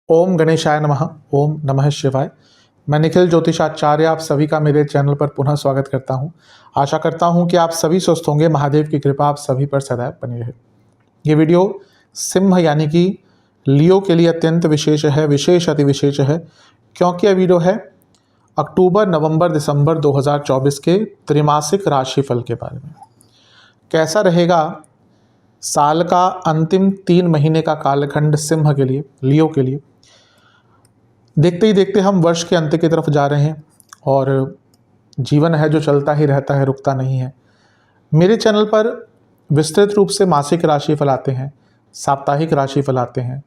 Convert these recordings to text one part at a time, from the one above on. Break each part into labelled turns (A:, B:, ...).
A: ओम गणेशाय नमः। ओम नमः शिवाय। मैं निखिल ज्योतिषाचार्य आप सभी का मेरे चैनल पर पुनः स्वागत करता हूं। आशा करता हूं कि आप सभी स्वस्थ होंगे। महादेव की कृपा आप सभी पर सदैव बनी रहे। ये वीडियो सिंह यानी कि लियो के लिए अत्यंत विशेष है, विशेष अति विशेष है, क्योंकि यह वीडियो है अक्टूबर, नवंबर, दिसंबर 2024 के त्रैमासिक राशिफल के बारे में। कैसा रहेगा साल का अंतिम 3 महीने का कालखंड सिंह के लिए, लियो के लिए। देखते ही देखते हम वर्ष के अंत की तरफ जा रहे हैं और जीवन है जो चलता ही रहता है, रुकता नहीं है। मेरे चैनल पर विस्तृत रूप से मासिक राशिफल आते हैं, साप्ताहिक राशिफल आते हैं,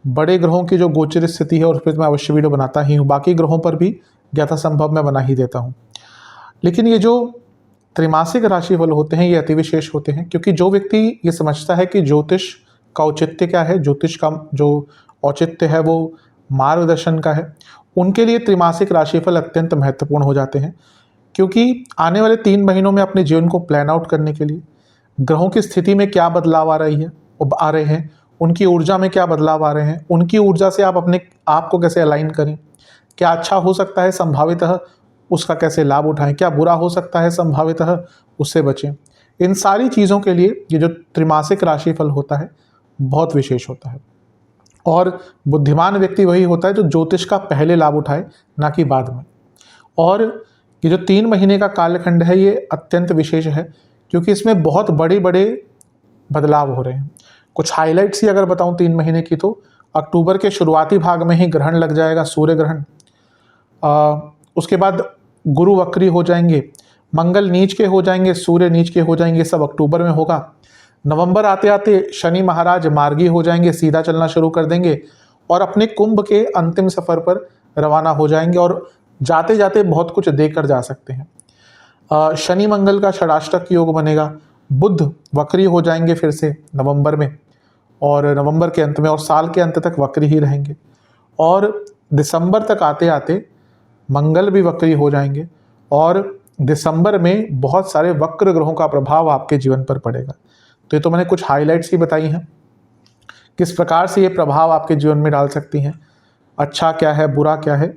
A: बड़े ग्रहों की जो गोचर स्थिति है और उस पर मैं अवश्य वीडियो बनाता ही हूँ। बाकी ग्रहों पर भी यथासंभव मैं बना ही देता हूँ। लेकिन ये जो त्रैमासिक राशिफल होते हैं ये अति विशेष होते हैं, क्योंकि जो व्यक्ति ये समझता है कि ज्योतिष का औचित्य क्या है, ज्योतिष का जो औचित्य है वो मार्गदर्शन का है, उनके लिए त्रैमासिक राशिफल अत्यंत महत्वपूर्ण हो जाते हैं। क्योंकि आने वाले 3 महीनों में अपने जीवन को प्लान आउट करने के लिए ग्रहों की स्थिति में क्या बदलाव आ रहे हैं, उनकी ऊर्जा में क्या बदलाव आ रहे हैं, उनकी ऊर्जा से आप अपने आप को कैसे अलाइन करें, क्या अच्छा हो सकता है संभावितः उसका कैसे लाभ उठाएं, क्या बुरा हो सकता है संभावितः उससे बचें। इन सारी चीज़ों के लिए ये जो त्रैमासिक राशिफल होता है बहुत विशेष होता है। और बुद्धिमान व्यक्ति वही होता है जो ज्योतिष का पहले लाभ उठाए, ना कि बाद में। और ये जो 3 महीने का कालखंड है ये अत्यंत विशेष है, क्योंकि इसमें बहुत बड़े बड़े बदलाव हो रहे हैं। कुछ हाइलाइट्स ही अगर बताऊं 3 महीने की, तो अक्टूबर के शुरुआती भाग में ही ग्रहण लग जाएगा, सूर्य ग्रहण। उसके बाद गुरु वक्री हो जाएंगे, मंगल नीच के हो जाएंगे, सूर्य नीच के हो जाएंगे, सब अक्टूबर में होगा। नवंबर आते आते शनि महाराज मार्गी हो जाएंगे, सीधा चलना शुरू कर देंगे और अपने कुंभ के अंतिम सफर पर रवाना हो जाएंगे और जाते जाते बहुत कुछ देकर जा सकते हैं। शनि मंगल का षडाष्टक योग बनेगा, बुध वक्री हो जाएंगे फिर से नवंबर में, और नवंबर के अंत में, और साल के अंत तक वक्री ही रहेंगे। और दिसंबर तक आते आते मंगल भी वक्री हो जाएंगे और दिसंबर में बहुत सारे वक्र ग्रहों का प्रभाव आपके जीवन पर पड़ेगा। तो ये तो मैंने कुछ हाइलाइट्स ही बताई हैं, किस प्रकार से ये प्रभाव आपके जीवन में डाल सकती हैं, अच्छा क्या है, बुरा क्या है।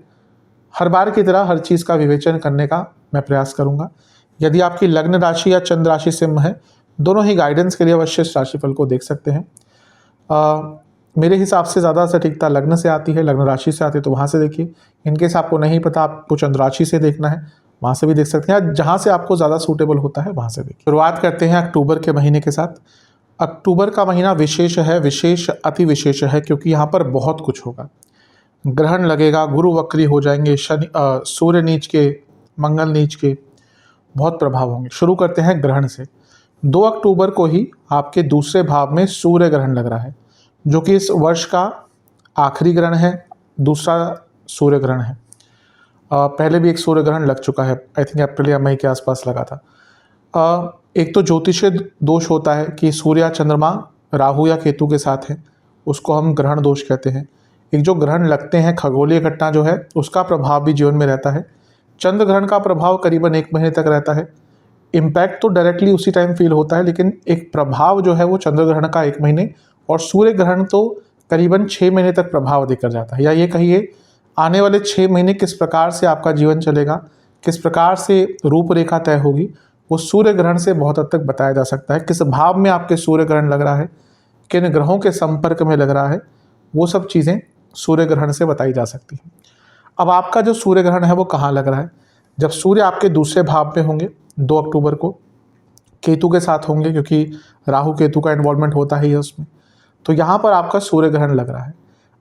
A: हर बार की तरह हर चीज़ का विवेचन करने का मैं प्रयास करूंगा। यदि आपकी लग्न राशि या चंद्र राशि सिंह है, दोनों ही गाइडेंस के लिए अवश्य इस राशिफल को देख सकते हैं। मेरे हिसाब से ज़्यादा सटीकता लग्न से आती है, लग्न राशि से आती है तो वहाँ से देखिए। इनकेस आपको नहीं पता, आपको चंद्र राशि से देखना है, वहाँ से भी देख सकते हैं, जहाँ से आपको ज़्यादा सूटेबल होता है वहाँ से देखिए। शुरुआत करते हैं अक्टूबर के महीने के साथ। अक्टूबर का महीना विशेष है, विशेष अति विशेष है, क्योंकि यहाँ पर बहुत कुछ होगा। ग्रहण लगेगा, गुरु वक्री हो जाएंगे, सूर्य नीच के, मंगल नीच के, बहुत प्रभाव होंगे। शुरू करते हैं ग्रहण से। 2 अक्टूबर को ही आपके दूसरे भाव में सूर्य ग्रहण लग रहा है, जो कि इस वर्ष का आखिरी ग्रहण है, दूसरा सूर्य ग्रहण है। पहले भी एक सूर्य ग्रहण लग चुका है, आई थिंक अप्रैल या मई के आसपास लगा था। एक तो ज्योतिषीय दोष होता है कि सूर्य या चंद्रमा राहु या केतु के साथ है, उसको हम ग्रहण दोष कहते हैं। एक जो ग्रहण लगते हैं, खगोलीय घटना जो है, उसका प्रभाव भी जीवन में रहता है। चंद्र ग्रहण का प्रभाव करीबन 1 महीने तक रहता है। इम्पैक्ट तो डायरेक्टली उसी टाइम फील होता है, लेकिन एक प्रभाव जो है वो चंद्र ग्रहण का 1 महीने, और सूर्य ग्रहण तो करीबन 6 महीने तक प्रभाव देकर जाता है। या ये कहिए आने वाले 6 महीने किस प्रकार से आपका जीवन चलेगा, किस प्रकार से रूपरेखा तय होगी, वो सूर्य ग्रहण से बहुत हद तक बताया जा सकता है। किस भाव में आपके सूर्य ग्रहण लग रहा है, किन ग्रहों के संपर्क में लग रहा है, वो सब चीज़ें सूर्य ग्रहण से बताई जा सकती हैं। अब आपका जो सूर्य ग्रहण है वो कहाँ लग रहा है? जब सूर्य आपके दूसरे भाव में होंगे 2 अक्टूबर को, केतु के साथ होंगे, क्योंकि राहु केतु का इन्वॉल्वमेंट होता ही है उसमें, तो यहाँ पर आपका सूर्य ग्रहण लग रहा है।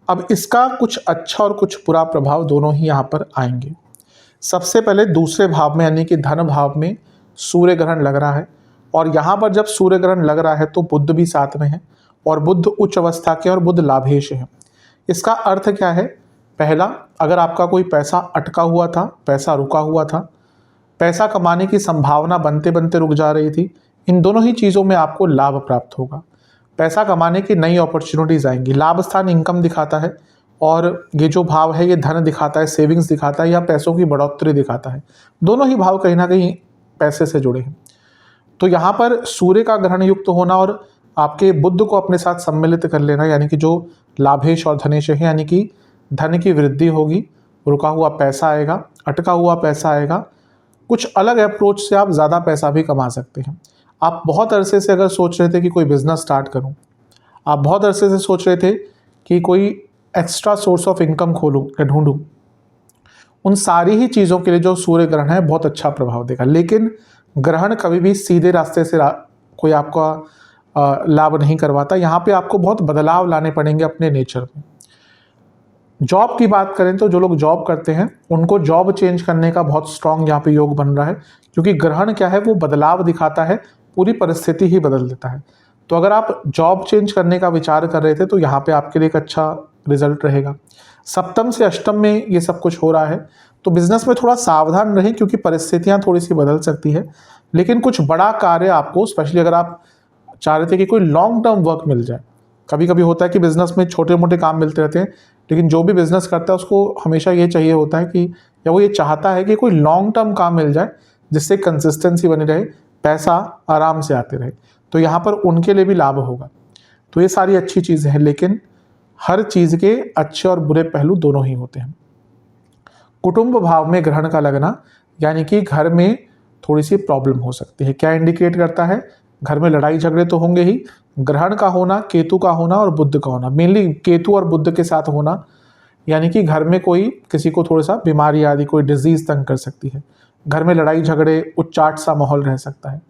A: अब इसका कुछ अच्छा और कुछ बुरा प्रभाव दोनों ही यहाँ पर आएंगे। सबसे पहले दूसरे भाव में यानी कि धन भाव में सूर्य ग्रहण लग रहा है, और यहाँ पर जब सूर्य ग्रहण लग रहा है तो बुध भी साथ में है, और बुध उच्च अवस्था के और बुध लाभेश है। इसका अर्थ क्या है? पहला, अगर आपका कोई पैसा अटका हुआ था, पैसा रुका हुआ था, पैसा कमाने की संभावना बनते बनते रुक जा रही थी, इन दोनों ही चीज़ों में आपको लाभ प्राप्त होगा। पैसा कमाने की नई अपॉर्चुनिटीज़ आएंगी। लाभ स्थान इनकम दिखाता है, और ये जो भाव है ये धन दिखाता है, सेविंग्स दिखाता है, या पैसों की बढ़ोतरी दिखाता है। दोनों ही भाव कहीं ना कहीं पैसे से जुड़े हैं। तो यहाँ पर सूर्य का ग्रहण युक्त होना और आपके बुध को अपने साथ सम्मिलित कर लेना, यानी कि जो लाभेश और धनेश है, यानी कि धन की वृद्धि होगी, रुका हुआ पैसा आएगा, अटका हुआ पैसा आएगा। कुछ अलग अप्रोच से आप ज़्यादा पैसा भी कमा सकते हैं। आप बहुत अरसे से अगर सोच रहे थे कि कोई बिज़नेस स्टार्ट करूं, आप बहुत अरसे से सोच रहे थे कि कोई एक्स्ट्रा सोर्स ऑफ इनकम खोलूं या ढूंढूं, उन सारी ही चीज़ों के लिए जो सूर्य ग्रहण है बहुत अच्छा प्रभाव देगा। लेकिन ग्रहण कभी भी सीधे रास्ते से कोई आपका लाभ नहीं करवाता। यहाँ पे आपको बहुत बदलाव लाने पड़ेंगे अपने नेचर में। जॉब की बात करें तो जो लोग जॉब करते हैं उनको जॉब चेंज करने का बहुत स्ट्रांग यहाँ पे योग बन रहा है, क्योंकि ग्रहण क्या है, वो बदलाव दिखाता है, पूरी परिस्थिति ही बदल देता है। तो अगर आप जॉब चेंज करने का विचार कर रहे थे तो यहाँ पे आपके लिए एक अच्छा रिजल्ट रहेगा। सप्तम से अष्टम में ये सब कुछ हो रहा है, तो बिजनेस में थोड़ा सावधान रहें, क्योंकि परिस्थितियाँ थोड़ी सी बदल सकती है। लेकिन कुछ बड़ा कार्य आपको, स्पेशली अगर आप चाह रहे थे कि कोई लॉन्ग टर्म वर्क मिल जाए। कभी कभी होता है कि बिजनेस में छोटे मोटे काम मिलते रहते हैं, लेकिन जो भी बिजनेस करता है उसको हमेशा ये चाहिए होता है कि, या वो ये चाहता है कि कोई लॉन्ग टर्म काम मिल जाए जिससे कंसिस्टेंसी बनी रहे, पैसा आराम से आते रहे। तो यहाँ पर उनके लिए भी लाभ होगा। तो ये सारी अच्छी चीज़ें हैं, लेकिन हर चीज़ के अच्छे और बुरे पहलू दोनों ही होते हैं। कुटुंब भाव में ग्रहण का लगना, यानी कि घर में थोड़ी सी प्रॉब्लम हो सकती है। क्या इंडिकेट करता है? घर में लड़ाई झगड़े तो होंगे ही। ग्रहण का होना, केतु का होना और बुध का होना, मेनली केतु और बुध के साथ होना, यानी कि घर में कोई किसी को थोड़ा सा बीमारी आदि, कोई डिजीज तंग कर सकती है। घर में लड़ाई झगड़े, उच्चाट सा माहौल रह सकता है।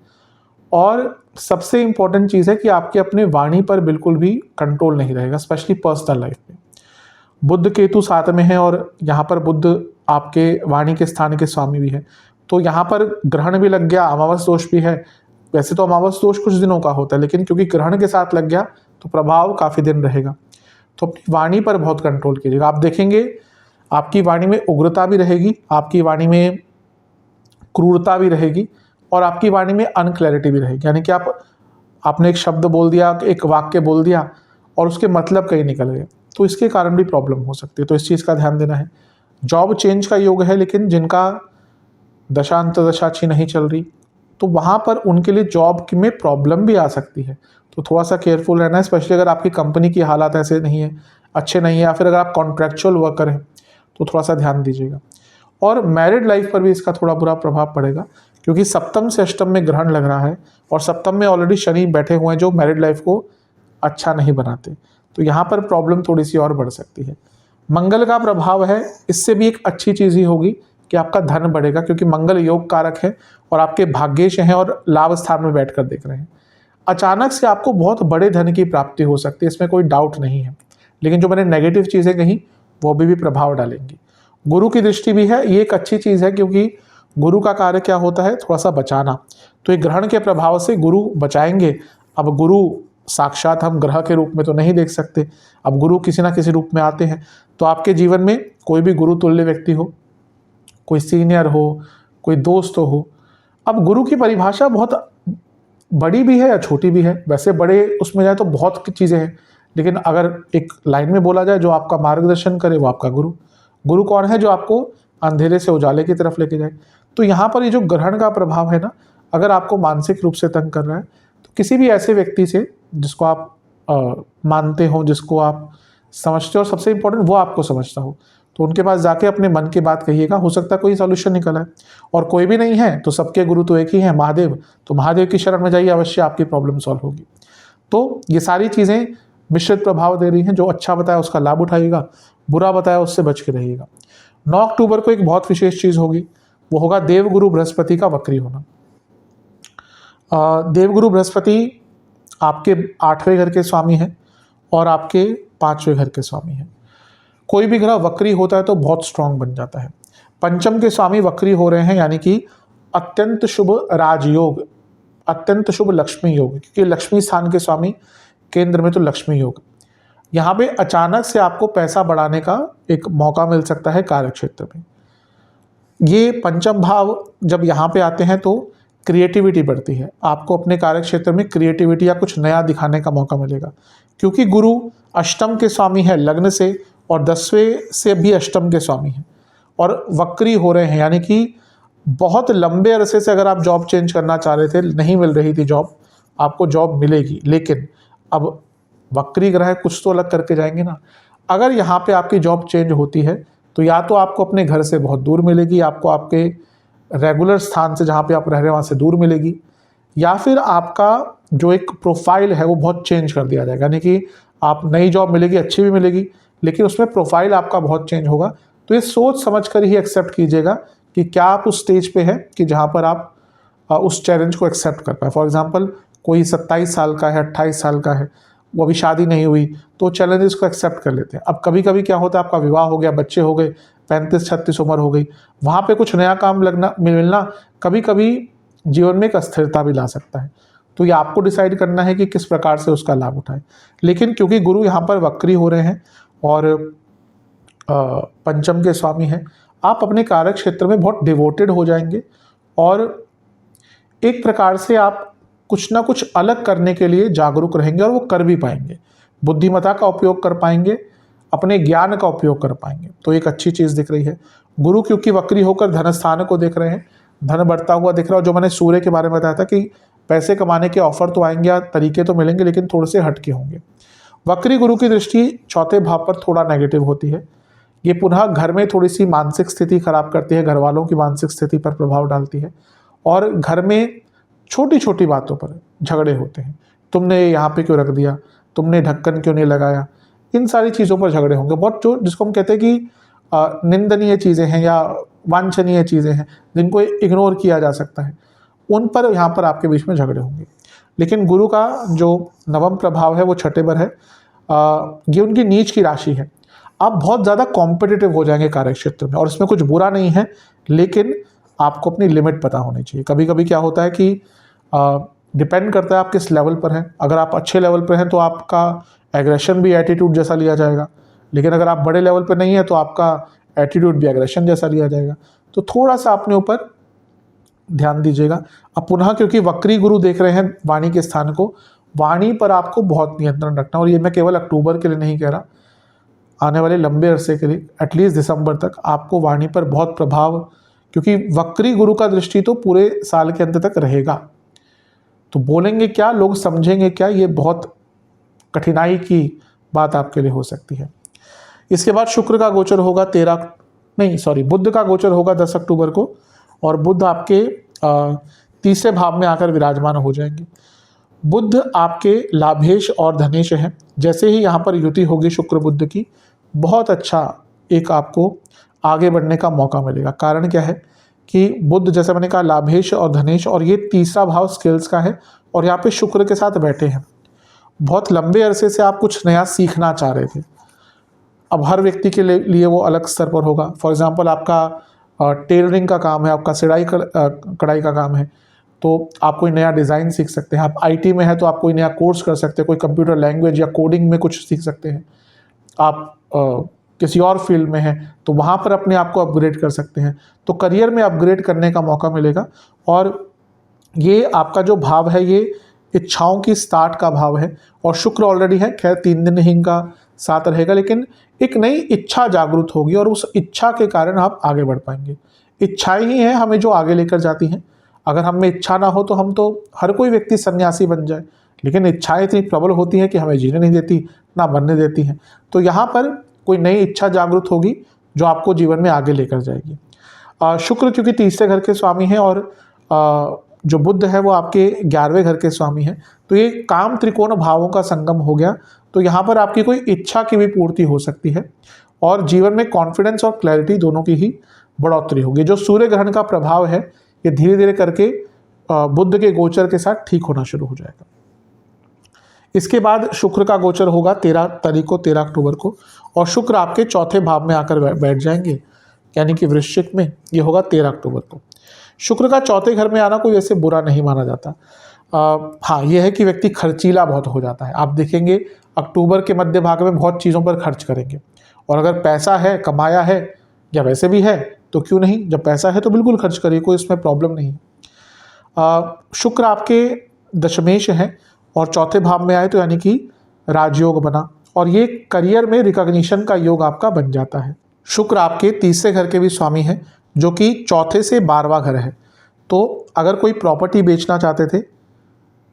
A: और सबसे इंपॉर्टेंट चीज़ है कि आपके अपने वाणी पर बिल्कुल भी कंट्रोल नहीं रहेगा, स्पेशली पर्सनल लाइफ में। बुध केतु साथ में है और यहाँ पर बुध आपके वाणी के स्थान के स्वामी भी है, तो यहाँ पर ग्रहण भी लग गया, अमावस दोष भी है। वैसे तो अमावस दोष कुछ दिनों का होता है, लेकिन क्योंकि ग्रहण के साथ लग गया तो प्रभाव काफ़ी दिन रहेगा। तो अपनी वाणी पर बहुत कंट्रोल कीजिएगा। आप देखेंगे आपकी वाणी में उग्रता भी रहेगी, आपकी वाणी में क्रूरता भी रहेगी, और आपकी वाणी में अनक्लैरिटी भी रहेगी। यानी कि आपने एक शब्द बोल दिया, एक वाक्य बोल दिया और उसके मतलब कहीं निकल गए, तो इसके कारण भी प्रॉब्लम हो सकती है। तो इस चीज़ का ध्यान देना है। जॉब चेंज का योग है, लेकिन जिनका दशांत दशा अच्छी नहीं चल रही, तो वहाँ पर उनके लिए जॉब में प्रॉब्लम भी आ सकती है। तो थोड़ा सा केयरफुल रहना है, स्पेशली अगर आपकी कंपनी की हालात ऐसे नहीं है, अच्छे नहीं है, या फिर अगर आप कॉन्ट्रैक्चुअल वर्कर हैं तो थोड़ा सा ध्यान दीजिएगा। और मैरिड लाइफ पर भी इसका थोड़ा बुरा प्रभाव पड़ेगा, क्योंकि सप्तम से अष्टम में ग्रहण लग रहा है और सप्तम में ऑलरेडी शनि बैठे हुए हैं जो मैरिड लाइफ को अच्छा नहीं बनाते। तो यहाँ पर प्रॉब्लम थोड़ी सी और बढ़ सकती है। मंगल का प्रभाव है, इससे भी एक अच्छी चीज़ ही होगी कि आपका धन बढ़ेगा, क्योंकि मंगल योग कारक है और आपके भाग्येश हैं और लाभ स्थान में बैठकर देख रहे हैं। अचानक से आपको बहुत बड़े धन की प्राप्ति हो सकती है, इसमें कोई डाउट नहीं है। लेकिन जो मैंने नेगेटिव चीज़ें कही वो भी प्रभाव डालेंगी। गुरु की दृष्टि भी है, ये एक अच्छी चीज़ है, क्योंकि गुरु का कार्य क्या होता है, थोड़ा सा बचाना। तो एक ग्रहण के प्रभाव से गुरु बचाएंगे। अब गुरु साक्षात हम ग्रह के रूप में तो नहीं देख सकते, अब गुरु किसी ना किसी रूप में आते हैं। तो आपके जीवन में कोई भी गुरु तुल्य व्यक्ति हो, कोई सीनियर हो, कोई दोस्त हो। अब गुरु की परिभाषा बहुत बड़ी भी है या छोटी भी है। वैसे बड़े उसमें जाए तो बहुत चीज़ें हैं, लेकिन अगर एक लाइन में बोला जाए, जो आपका मार्गदर्शन करे वो आपका गुरु। गुरु कौन है? जो आपको अंधेरे से उजाले की तरफ लेके जाए। तो यहाँ पर ये जो ग्रहण का प्रभाव है ना, अगर आपको मानसिक रूप से तंग कर रहा है तो किसी भी ऐसे व्यक्ति से जिसको आप मानते हो, जिसको आप समझते हो, और सबसे इम्पोर्टेंट वो आपको समझता हो, तो उनके पास जाके अपने मन की बात कहिएगा। हो सकता है कोई सॉल्यूशन निकला है। और कोई भी नहीं है तो सबके गुरु तो एक ही हैं, महादेव। तो महादेव की शरण में जाइए, अवश्य आपकी प्रॉब्लम सॉल्व होगी। तो ये सारी चीज़ें मिश्रित प्रभाव दे रही हैं। जो अच्छा बताया उसका लाभ उठाइएगा, बुरा बताया उससे बच के रहिएगा। 9 अक्टूबर को एक बहुत विशेष चीज़ होगी, वो होगा देवगुरु बृहस्पति का वक्री होना। देवगुरु बृहस्पति आपके 8वें घर के स्वामी हैं और आपके 5वें घर के स्वामी हैं। कोई भी ग्रह वक्री होता है तो बहुत स्ट्रांग बन जाता है। पंचम के स्वामी वक्री हो रहे हैं, यानी कि अत्यंत शुभ राजयोग, अत्यंत शुभ लक्ष्मी योग, क्योंकि लक्ष्मी स्थान के स्वामी केंद्र में तो लक्ष्मी योग। यहाँ पे अचानक से आपको पैसा बढ़ाने का एक मौका मिल सकता है कार्य क्षेत्र में। ये पंचम भाव जब यहाँ पे आते हैं तो क्रिएटिविटी बढ़ती है, आपको अपने कार्य क्षेत्र में क्रिएटिविटी या कुछ नया दिखाने का मौका मिलेगा, क्योंकि गुरु अष्टम के स्वामी है लग्न से और 10वें से भी अष्टम के स्वामी हैं और वक्री हो रहे हैं। यानी कि बहुत लंबे अरसे से अगर आप जॉब चेंज करना चाह रहे थे, नहीं मिल रही थी जॉब, आपको जॉब मिलेगी, लेकिन अब वक्री ग्रह कुछ तो अलग करके जाएंगे ना। अगर यहाँ पे आपकी जॉब चेंज होती है तो या तो आपको अपने घर से बहुत दूर मिलेगी, आपको आपके रेगुलर स्थान से जहाँ पे आप रह रहे हैं वहाँ से दूर मिलेगी, या फिर आपका जो एक प्रोफाइल है वो बहुत चेंज कर दिया जाएगा। यानी कि आप नई जॉब मिलेगी, अच्छी भी मिलेगी, लेकिन उसमें प्रोफाइल आपका बहुत चेंज होगा। तो ये सोच समझ कर ही एक्सेप्ट कीजिएगा कि क्या आप उस स्टेज पे हैं कि जहाँ पर आप उस चैलेंज को एक्सेप्ट कर पाए। फॉर एग्जांपल कोई 27 साल का है, 28 साल का है, वो अभी शादी नहीं हुई, तो चैलेंजेस को एक्सेप्ट कर लेते हैं। अब कभी कभी क्या होता है, आपका विवाह हो गया, बच्चे हो गए, 35-36 उम्र हो गई, वहाँ पे कुछ नया काम लगना मिलना कभी कभी जीवन में एक अस्थिरता भी ला सकता है। तो ये आपको डिसाइड करना है कि किस प्रकार से उसका लाभ उठाएं। लेकिन क्योंकि गुरु यहाँ पर वक्री हो रहे हैं और पंचम के स्वामी हैं, आप अपने कार्य क्षेत्र में बहुत डिवोटेड हो जाएंगे और एक प्रकार से आप कुछ ना कुछ अलग करने के लिए जागरूक रहेंगे और वो कर भी पाएंगे। बुद्धिमत्ता का उपयोग कर पाएंगे, अपने ज्ञान का उपयोग कर पाएंगे। तो एक अच्छी चीज़ दिख रही है। गुरु क्योंकि वक्री होकर धन स्थान को देख रहे हैं, धन बढ़ता हुआ दिख रहा है। जो मैंने सूर्य के बारे में बताया था कि पैसे कमाने के ऑफर तो आएंगे या तरीके तो मिलेंगे, लेकिन थोड़े से हटके होंगे। वक्री गुरु की दृष्टि चौथे भाव पर थोड़ा नेगेटिव होती है। ये पुनः घर में थोड़ी सी मानसिक स्थिति खराब करती है, घर वालों की मानसिक स्थिति पर प्रभाव डालती है और घर में छोटी छोटी बातों पर झगड़े होते हैं। तुमने यहाँ पे क्यों रख दिया, तुमने ढक्कन क्यों नहीं लगाया, इन सारी चीज़ों पर झगड़े होंगे। बहुत जो जिसको हम कहते हैं कि निंदनीय चीज़ें हैं या वांछनीय चीज़ें हैं जिनको इग्नोर किया जा सकता है, उन पर यहाँ पर आपके बीच में झगड़े होंगे। लेकिन गुरु का जो नवम प्रभाव है वो छठे पर है। ये उनकी नीच की राशि है। आप बहुत ज़्यादा कॉम्पिटिटिव हो जाएंगे कार्य क्षेत्र में, और इसमें कुछ बुरा नहीं है, लेकिन आपको अपनी लिमिट पता होनी चाहिए। कभी कभी क्या होता है कि डिपेंड करता है आप किस लेवल पर हैं। अगर आप अच्छे लेवल पर हैं तो आपका एग्रेशन भी एटीट्यूड जैसा लिया जाएगा, लेकिन अगर आप बड़े लेवल पर नहीं है तो आपका एटीट्यूड भी एग्रेशन जैसा लिया जाएगा। तो थोड़ा सा अपने ऊपर ध्यान दीजिएगा। अब पुनः क्योंकि वक्री गुरु देख रहे हैं वाणी के स्थान को, वाणी पर आपको बहुत नियंत्रण रखना। और ये मैं केवल अक्टूबर के लिए नहीं कह रहा, आने वाले लंबे अरसे के लिए, एटलीस्ट दिसंबर तक आपको वाणी पर बहुत प्रभाव, क्योंकि वक्री गुरु का दृष्टि तो पूरे साल के अंत तक रहेगा। तो बोलेंगे क्या, लोग समझेंगे क्या, ये बहुत कठिनाई की बात आपके लिए हो सकती है। इसके बाद शुक्र का गोचर होगा बुध का गोचर होगा 10 अक्टूबर को, और बुध आपके तीसरे भाव में आकर विराजमान हो जाएंगे। बुध आपके लाभेश और धनेश हैं। जैसे ही यहाँ पर युति होगी शुक्र बुध की, बहुत अच्छा एक आपको आगे बढ़ने का मौका मिलेगा। कारण क्या है कि बुध, जैसे मैंने कहा, लाभेश और धनेश, और ये तीसरा भाव स्किल्स का है, और यहाँ पे शुक्र के साथ बैठे हैं। बहुत लंबे अरसे से आप कुछ नया सीखना चाह रहे थे, अब हर व्यक्ति के लिए वो अलग स्तर पर होगा। फॉर एग्जांपल आपका टेलरिंग का काम है, आपका कढ़ाई का काम है, तो आप कोई नया डिज़ाइन सीख सकते हैं। आप आईटी में है तो आप कोई नया कोर्स कर सकते हैं, कोई कंप्यूटर लैंग्वेज या कोडिंग में कुछ सीख सकते हैं। आप किसी और फील्ड में हैं तो वहाँ पर अपने आप को अपग्रेड कर सकते हैं। तो करियर में अपग्रेड करने का मौका मिलेगा। और ये आपका जो भाव है ये इच्छाओं की स्टार्ट का भाव है, और शुक्र ऑलरेडी है। खैर 3 दिन ही इनका साथ रहेगा, लेकिन एक नई इच्छा जागृत होगी और उस इच्छा के कारण आप आगे बढ़ पाएंगे। इच्छाएं ही हैं हमें जो आगे लेकर जाती हैं। अगर हम में इच्छा ना हो तो हम तो, हर कोई व्यक्ति सन्यासी बन जाए, लेकिन इच्छाएं इतनी प्रबल होती हैं कि हमें जीने नहीं देती, ना बनने देती हैं। तो यहाँ पर कोई नई इच्छा जागृत होगी जो आपको जीवन में आगे लेकर जाएगी। शुक्र क्योंकि तीसरे घर के स्वामी हैं, और जो बुध है वो आपके 11वें घर के स्वामी हैं, तो ये काम त्रिकोण भावों का संगम हो गया। तो यहाँ पर आपकी कोई इच्छा की भी पूर्ति हो सकती है, और जीवन में कॉन्फिडेंस और क्लैरिटी दोनों की ही बढ़ोतरी होगी। जो सूर्य ग्रहण का प्रभाव है ये धीरे धीरे करके बुध के गोचर के साथ ठीक होना शुरू हो जाएगा। इसके बाद शुक्र का गोचर होगा 13 अक्टूबर को, और शुक्र आपके चौथे भाव में आकर बैठ जाएंगे, यानी कि वृश्चिक में। ये होगा 13 अक्टूबर को। शुक्र का चौथे घर में आना कोई ऐसे बुरा नहीं माना जाता। हाँ, यह है कि व्यक्ति खर्चीला बहुत हो जाता है। आप देखेंगे अक्टूबर के मध्य भाग में बहुत चीज़ों पर खर्च करेंगे, और अगर पैसा है, कमाया है या वैसे भी है तो क्यों नहीं, जब पैसा है तो बिल्कुल खर्च करिए, कोई इसमें प्रॉब्लम नहीं। शुक्र आपके दशमेश हैं और चौथे भाव में आए तो यानी कि राजयोग बना, और ये करियर में रिकॉग्निशन का योग आपका बन जाता है। शुक्र आपके तीसरे घर के भी स्वामी हैं, जो कि चौथे से 12वां घर है। तो अगर कोई प्रॉपर्टी बेचना चाहते थे,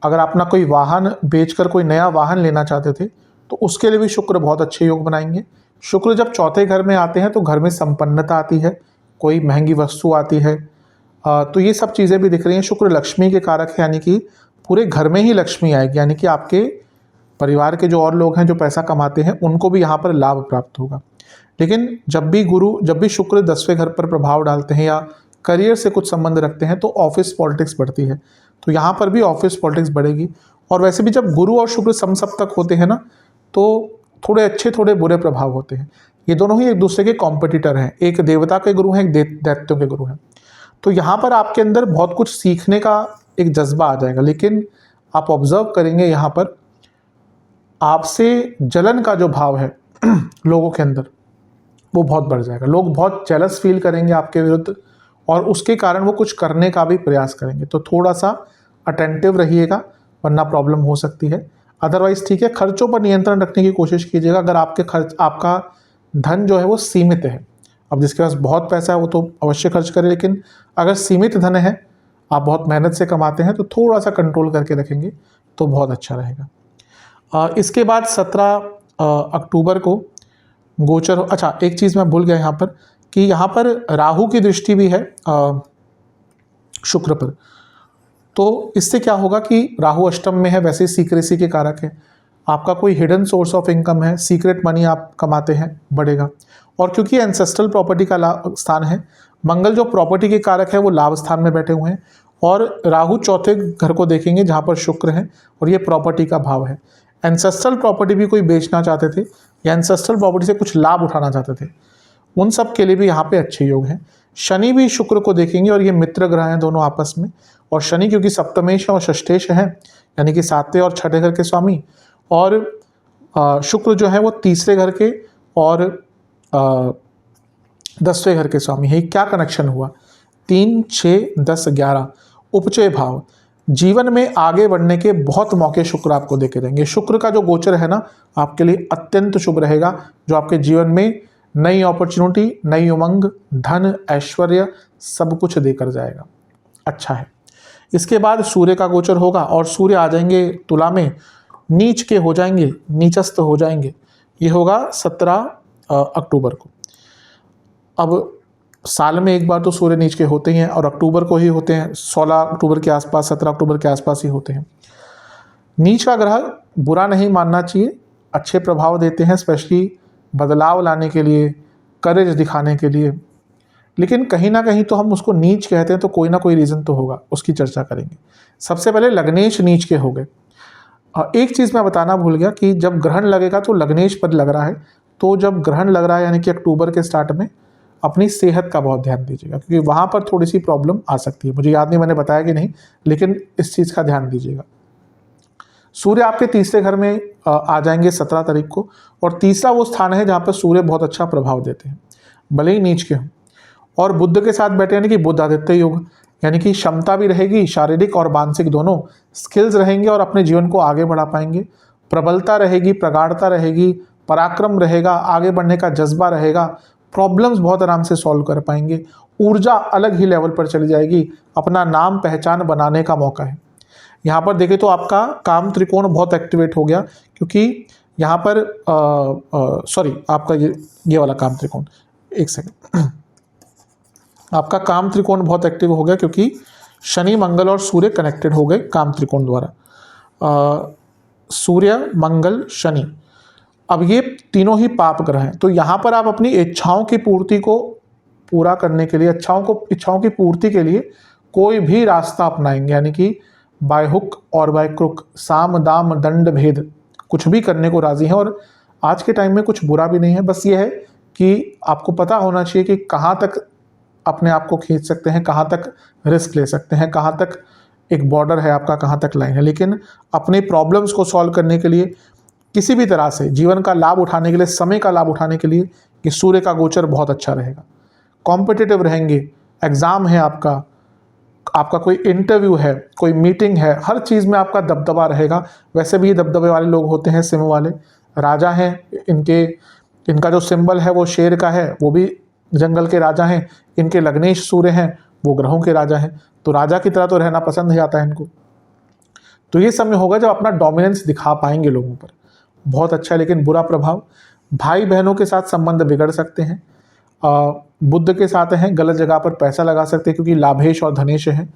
A: अगर अपना कोई वाहन बेचकर कोई नया वाहन लेना चाहते थे तो उसके लिए भी शुक्र बहुत अच्छे योग बनाएंगे। शुक्र जब चौथे घर में आते हैं तो घर में संपन्नता आती है, कोई महंगी वस्तु आती है। तो ये सब चीज़ें भी दिख रही हैं। शुक्र लक्ष्मी के कारक है, यानी कि पूरे घर में ही लक्ष्मी आएगी, यानी कि आपके परिवार के जो और लोग हैं जो पैसा कमाते हैं उनको भी यहाँ पर लाभ प्राप्त होगा। लेकिन जब भी शुक्र 10वें घर पर प्रभाव डालते हैं या करियर से कुछ संबंध रखते हैं तो ऑफिस पॉलिटिक्स बढ़ती है। तो यहाँ पर भी ऑफिस पॉलिटिक्स बढ़ेगी। और वैसे भी जब गुरु और शुक्र समसप्तक होते हैं ना, तो थोड़े अच्छे थोड़े बुरे प्रभाव होते हैं। ये दोनों ही एक दूसरे के कॉम्पिटिटर हैं, एक देवता के गुरु हैं, एक दैत्यों के गुरु हैं। तो यहाँ पर आपके अंदर बहुत कुछ सीखने का एक जज्बा आ जाएगा, लेकिन आप ऑब्जर्व करेंगे यहाँ पर आपसे जलन का जो भाव है लोगों के अंदर वो बहुत बढ़ जाएगा। लोग बहुत जेलस फील करेंगे आपके विरुद्ध और उसके कारण वो कुछ करने का भी प्रयास करेंगे। तो थोड़ा सा अटेंटिव रहिएगा, वरना प्रॉब्लम हो सकती है। अदरवाइज ठीक है। खर्चों पर नियंत्रण रखने की कोशिश कीजिएगा। अगर आपका धन जो है वो सीमित है, अब जिसके पास बहुत पैसा है वो तो अवश्य खर्च करे, लेकिन अगर सीमित धन है, आप बहुत मेहनत से कमाते हैं, तो थोड़ा सा कंट्रोल करके रखेंगे तो बहुत अच्छा रहेगा। इसके बाद 17 अक्टूबर को गोचर। अच्छा, एक चीज़ मैं भूल गया यहाँ पर कि यहाँ पर राहु की दृष्टि भी है शुक्र पर। तो इससे क्या होगा कि राहु अष्टम में है, वैसे सीक्रेसी के कारक है। आपका कोई हिडन सोर्स ऑफ इनकम है, सीक्रेट मनी आप कमाते हैं, बढ़ेगा। और क्योंकि एंसेस्ट्रल प्रॉपर्टी का स्थान है, मंगल जो प्रॉपर्टी के कारक है वो लाभ स्थान में बैठे हुए हैं, और राहु चौथे घर को देखेंगे जहाँ पर शुक्र है, और ये प्रॉपर्टी का भाव है। एंसेस्ट्रल प्रॉपर्टी भी कोई बेचना चाहते थे या एंसेस्ट्रल प्रॉपर्टी से कुछ लाभ उठाना चाहते थे, उन सब के लिए भी यहाँ पे अच्छे योग हैं। शनि भी शुक्र को देखेंगे और ये मित्र ग्रह हैं दोनों आपस में। और शनि क्योंकि सप्तमेश और षष्ठेश है, यानी कि 7वें और 6ठे घर के स्वामी, और शुक्र जो है वो 3रे घर के और 10वें घर के स्वामी है। क्या कनेक्शन हुआ? 3, 6, 10, 11 उपचय भाव। जीवन में आगे बढ़ने के बहुत मौके शुक्र आपको देके देंगे। शुक्र का जो गोचर है ना, आपके लिए अत्यंत शुभ रहेगा, जो आपके जीवन में नई अपॉर्चुनिटी, नई उमंग, धन, ऐश्वर्य सब कुछ देकर जाएगा। अच्छा है। इसके बाद सूर्य का गोचर होगा और सूर्य आ जाएंगे तुला में, नीच के हो जाएंगे, नीचस्थ हो जाएंगे। ये होगा 17 अक्टूबर को। अब साल में एक बार तो सूर्य नीच के होते ही हैं, और अक्टूबर को ही होते हैं। 16 अक्टूबर के आसपास, 17 अक्टूबर के आसपास ही होते हैं। नीच का ग्रह बुरा नहीं मानना चाहिए, अच्छे प्रभाव देते हैं, स्पेशली बदलाव लाने के लिए, करेज दिखाने के लिए। लेकिन कहीं ना कहीं तो हम उसको नीच कहते हैं, तो कोई ना कोई रीज़न तो होगा, उसकी चर्चा करेंगे। सबसे पहले लग्नेश नीच के हो गए। एक चीज़ मैं बताना भूल गया कि जब ग्रहण लगेगा तो लग्नेश पद लग रहा है, तो जब ग्रहण लग रहा है यानी कि अक्टूबर के स्टार्ट में, अपनी सेहत का बहुत ध्यान दीजिएगा, क्योंकि वहाँ पर थोड़ी सी प्रॉब्लम आ सकती है। मुझे याद नहीं मैंने बताया कि नहीं, लेकिन इस चीज़ का ध्यान दीजिएगा। सूर्य आपके 3रे घर में आ जाएंगे 17 तारीख को, और 3रा वो स्थान है जहाँ पर सूर्य बहुत अच्छा प्रभाव देते हैं, भले ही नीच के हों। और बुध के साथ बैठे, यानी कि बुध आदित्य योग, यानी कि क्षमता भी रहेगी, शारीरिक और मानसिक दोनों स्किल्स रहेंगे और अपने जीवन को आगे बढ़ा पाएंगे। प्रबलता रहेगी, प्रगाढ़ता रहेगी, पराक्रम रहेगा, आगे बढ़ने का जज्बा रहेगा, प्रॉब्लम्स बहुत आराम से सॉल्व कर पाएंगे, ऊर्जा अलग ही लेवल पर चली जाएगी, अपना नाम पहचान बनाने का मौका है। यहाँ पर देखें तो आपका काम त्रिकोण बहुत एक्टिवेट हो गया, क्योंकि यहाँ पर सॉरी आपका ये वाला काम त्रिकोण, एक सेकंड, आपका काम त्रिकोण बहुत एक्टिव हो गया क्योंकि शनि, मंगल और सूर्य कनेक्टेड हो गए काम त्रिकोण द्वारा। सूर्य, मंगल, शनि, अब ये तीनों ही पाप ग्रह हैं। तो यहाँ पर आप अपनी इच्छाओं की पूर्ति को पूरा करने के लिए, इच्छाओं की पूर्ति के लिए कोई भी रास्ता अपनाएंगे, यानी कि बाय हुक और बाय क्रुक, साम दाम दंड भेद, कुछ भी करने को राजी हैं। और आज के टाइम में कुछ बुरा भी नहीं है, बस ये है कि आपको पता होना चाहिए कि कहाँ तक अपने आप को खींच सकते हैं, कहाँ तक रिस्क ले सकते हैं, कहाँ तक एक बॉर्डर है आपका, कहाँ तक लाइन है। लेकिन अपने प्रॉब्लम्स को सॉल्व करने के लिए, किसी भी तरह से जीवन का लाभ उठाने के लिए, समय का लाभ उठाने के लिए ये सूर्य का गोचर बहुत अच्छा रहेगा। कॉम्पिटिटिव रहेंगे, एग्ज़ाम है आपका कोई इंटरव्यू है, कोई मीटिंग है, हर चीज़ में आपका दबदबा रहेगा। वैसे भी ये दबदबे वाले लोग होते हैं, सिम वाले राजा हैं, इनका जो सिंबल है वो शेर का है, वो भी जंगल के राजा हैं। इनके लग्नेश सूर्य हैं, वो ग्रहों के राजा हैं, तो राजा की तरह तो रहना पसंद ही आता है इनको। तो ये समय होगा जब अपना डोमिनेंस दिखा पाएंगे लोगों पर, बहुत अच्छा है। लेकिन बुरा प्रभाव, भाई बहनों के साथ संबंध बिगड़ सकते हैं, बुध के साथ हैं, गलत जगह पर पैसा लगा सकते हैं क्योंकि लाभेश और धनेश है,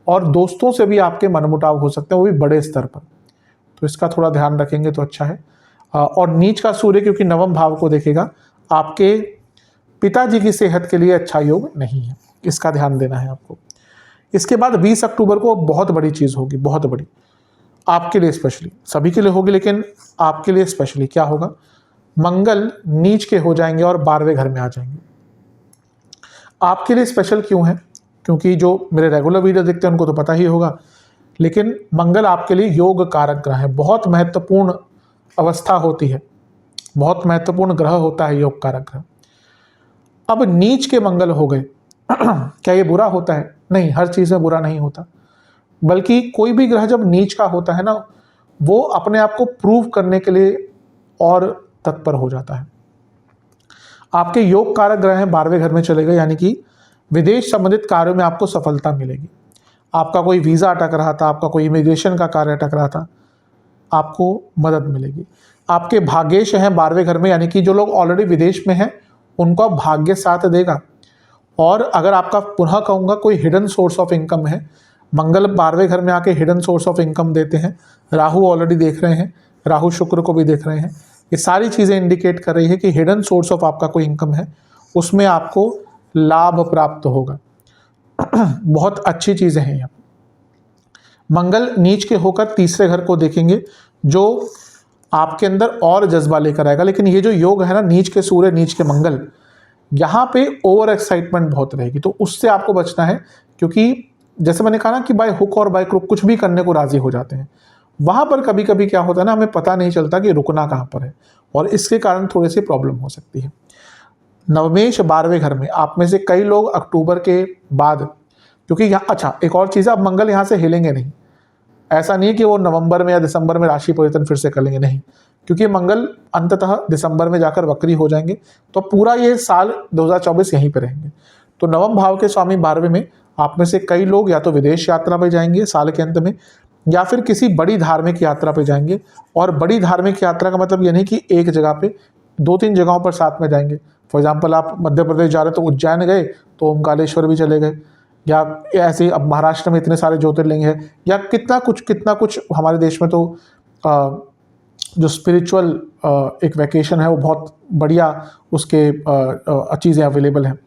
A: और दोस्तों से भी आपके मनमुटाव हो सकते हैं, वो भी बड़े स्तर पर, तो इसका थोड़ा ध्यान रखेंगे तो अच्छा है। और नीच का सूर्य क्योंकि नवम भाव को देखेगा, आपके पिताजी की सेहत के लिए अच्छा योग नहीं है, इसका ध्यान देना है आपको। इसके बाद 20 अक्टूबर को बहुत बड़ी चीज़ होगी, बहुत बड़ी, आपके लिए स्पेशली, सभी के लिए होगी लेकिन आपके लिए स्पेशली क्या होगा, मंगल नीच के हो जाएंगे और 12वें घर में आ जाएंगे। आपके लिए स्पेशल क्यों है, क्योंकि जो मेरे रेगुलर वीडियो देखते हैं उनको तो पता ही होगा, लेकिन मंगल आपके लिए योग कारक ग्रह है, बहुत महत्वपूर्ण अवस्था होती है, बहुत महत्वपूर्ण ग्रह होता है योग कारक ग्रह। अब नीच के मंगल हो गए क्या ये बुरा होता है? नहीं, हर चीज़ में बुरा नहीं होता, बल्कि कोई भी ग्रह जब नीच का होता है ना, वो अपने आप को प्रूव करने के लिए और तत्पर हो जाता है। आपके योग कारक ग्रह हैं 12वें घर में चले गए, यानी कि विदेश संबंधित कार्यों में आपको सफलता मिलेगी। आपका कोई वीज़ा अटक रहा था, आपका कोई इमिग्रेशन का कार्य अटक रहा था, आपको मदद मिलेगी। आपके भाग्येश हैं 12वें घर में, यानी कि जो लोग ऑलरेडी विदेश में हैं उनको भाग्य साथ देगा। और अगर आपका पुनः कहूँगा कोई हिडन सोर्स ऑफ इनकम है, मंगल 12वें घर में आके हिडन सोर्स ऑफ इनकम देते हैं, राहु ऑलरेडी देख रहे हैं, राहु शुक्र को भी देख रहे हैं, ये सारी चीज़ें इंडिकेट कर रही है कि हिडन सोर्स ऑफ आपका कोई इनकम है, उसमें आपको लाभ प्राप्त होगा। बहुत अच्छी चीज़ें हैं यहाँ। मंगल नीच के होकर तीसरे घर को देखेंगे, जो आपके अंदर और जज्बा लेकर आएगा। लेकिन ये जो योग है ना, नीच के सूर्य नीच के मंगल, यहाँ पे ओवर एक्साइटमेंट बहुत रहेगी, तो उससे आपको बचना है, क्योंकि जैसे मैंने कहा ना कि बाय हुक और बाय क्रुक कुछ भी करने को राजी हो जाते हैं, वहाँ पर कभी कभी क्या होता है ना, हमें पता नहीं चलता कि रुकना कहाँ पर है, और इसके कारण थोड़ी सी प्रॉब्लम हो सकती है। नवमेश 12वें घर में, आप में से कई लोग अक्टूबर के बाद, क्योंकि यहाँ अच्छा एक और चीज़ है, अब मंगल यहाँ से हिलेंगे नहीं, ऐसा नहीं है कि वो नवंबर में या दिसंबर में राशि परिवर्तन फिर से कर लेंगे, नहीं, क्योंकि मंगल अंततः दिसंबर में जाकर वक्री हो जाएंगे, तो पूरा ये साल 2024 यहीं पे रहेंगे। तो नवम भाव के स्वामी 12वें में, आप में से कई लोग या तो विदेश यात्रा पे जाएंगे साल के अंत में, या फिर किसी बड़ी धार्मिक यात्रा पे जाएंगे। और बड़ी धार्मिक यात्रा का मतलब ये नहीं कि एक जगह पे, 2-3 जगहों पर साथ में जाएंगे। फॉर एग्जाम्पल आप मध्य प्रदेश जा रहे हैं तो उज्जैन गए तो ओमकारेश्वर भी चले गए, या ऐसे अब महाराष्ट्र में इतने सारे ज्योतिर्लिंग हैं, या कितना कुछ हमारे देश में तो जो स्पिरिचुअल एक वैकेशन है वो बहुत बढ़िया, उसके चीज़ें अवेलेबल हैं।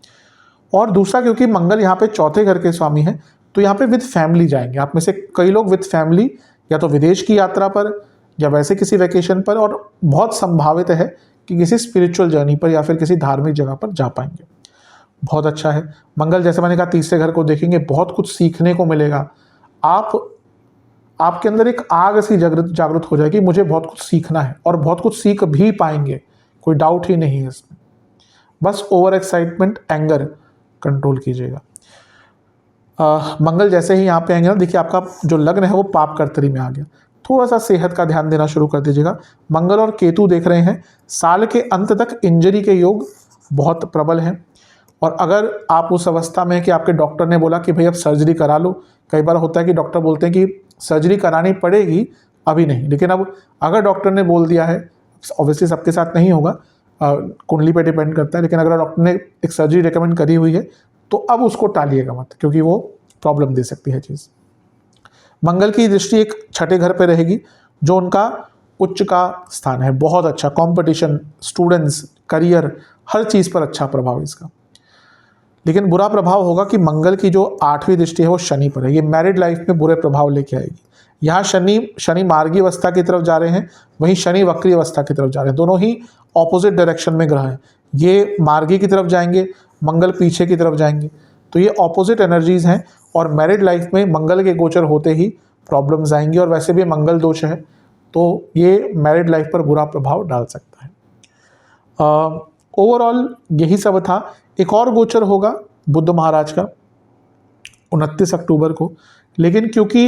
A: और दूसरा, क्योंकि मंगल यहाँ पे चौथे घर के स्वामी हैं, तो यहाँ पे विद फैमिली जाएंगे। आप में से कई लोग विद फैमिली या तो विदेश की यात्रा पर या वैसे किसी वैकेशन पर, और बहुत संभावित है कि किसी स्पिरिचुअल जर्नी पर या फिर किसी धार्मिक जगह पर जा पाएंगे। बहुत अच्छा है। मंगल जैसे मैंने कहा तीसरे घर को देखेंगे, बहुत कुछ सीखने को मिलेगा। आपके अंदर एक आग सी जागृत हो जाएगी, मुझे बहुत कुछ सीखना है, और बहुत कुछ सीख भी पाएंगे, कोई डाउट ही नहीं है इसमें। बस ओवर एक्साइटमेंट, एंगर कंट्रोल कीजिएगा। मंगल जैसे ही यहाँ पे आएंगे ना, देखिए आपका जो लग्न है वो पाप कर्तरी में आ गया, थोड़ा सा सेहत का ध्यान देना शुरू कर दीजिएगा। मंगल और केतु देख रहे हैं, साल के अंत तक इंजरी के योग बहुत प्रबल हैं। और अगर आप उस अवस्था में कि आपके डॉक्टर ने बोला कि भाई अब सर्जरी करा लो, कई बार होता है कि डॉक्टर बोलते हैं कि सर्जरी करानी पड़ेगी, अभी नहीं, लेकिन अब अगर डॉक्टर ने बोल दिया है, ऑब्वियसली सबके साथ नहीं होगा, कुंडली पे डिपेंड करता है, लेकिन अगर डॉक्टर ने एक सर्जरी रिकमेंड करी हुई है तो अब उसको टालिएगा मत, क्योंकि वो प्रॉब्लम दे सकती है चीज़। मंगल की दृष्टि एक छठे घर पे रहेगी, जो उनका उच्च का स्थान है, बहुत अच्छा, कंपटीशन, स्टूडेंट्स, करियर, हर चीज़ पर अच्छा प्रभाव इसका। लेकिन बुरा प्रभाव होगा कि मंगल की जो 8वीं दृष्टि है वो शनि पर है, ये मैरिड लाइफ में बुरे प्रभाव लेके आएगी। यहाँ शनि मार्गी अवस्था की तरफ जा रहे हैं, वहीं शनि वक्री अवस्था की तरफ जा रहे हैं, दोनों ही ऑपोजिट डायरेक्शन में ग्रह हैं। ये मार्गी की तरफ जाएंगे, मंगल पीछे की तरफ जाएंगे, तो ये ऑपोजिट एनर्जीज हैं, और मैरिड लाइफ में मंगल के गोचर होते ही प्रॉब्लम्स आएंगी, और वैसे भी मंगल दोष है तो ये मैरिड लाइफ पर बुरा प्रभाव डाल सकता है। ओवरऑल यही सब था। एक और गोचर होगा बुध महाराज का 29 अक्टूबर को, लेकिन क्योंकि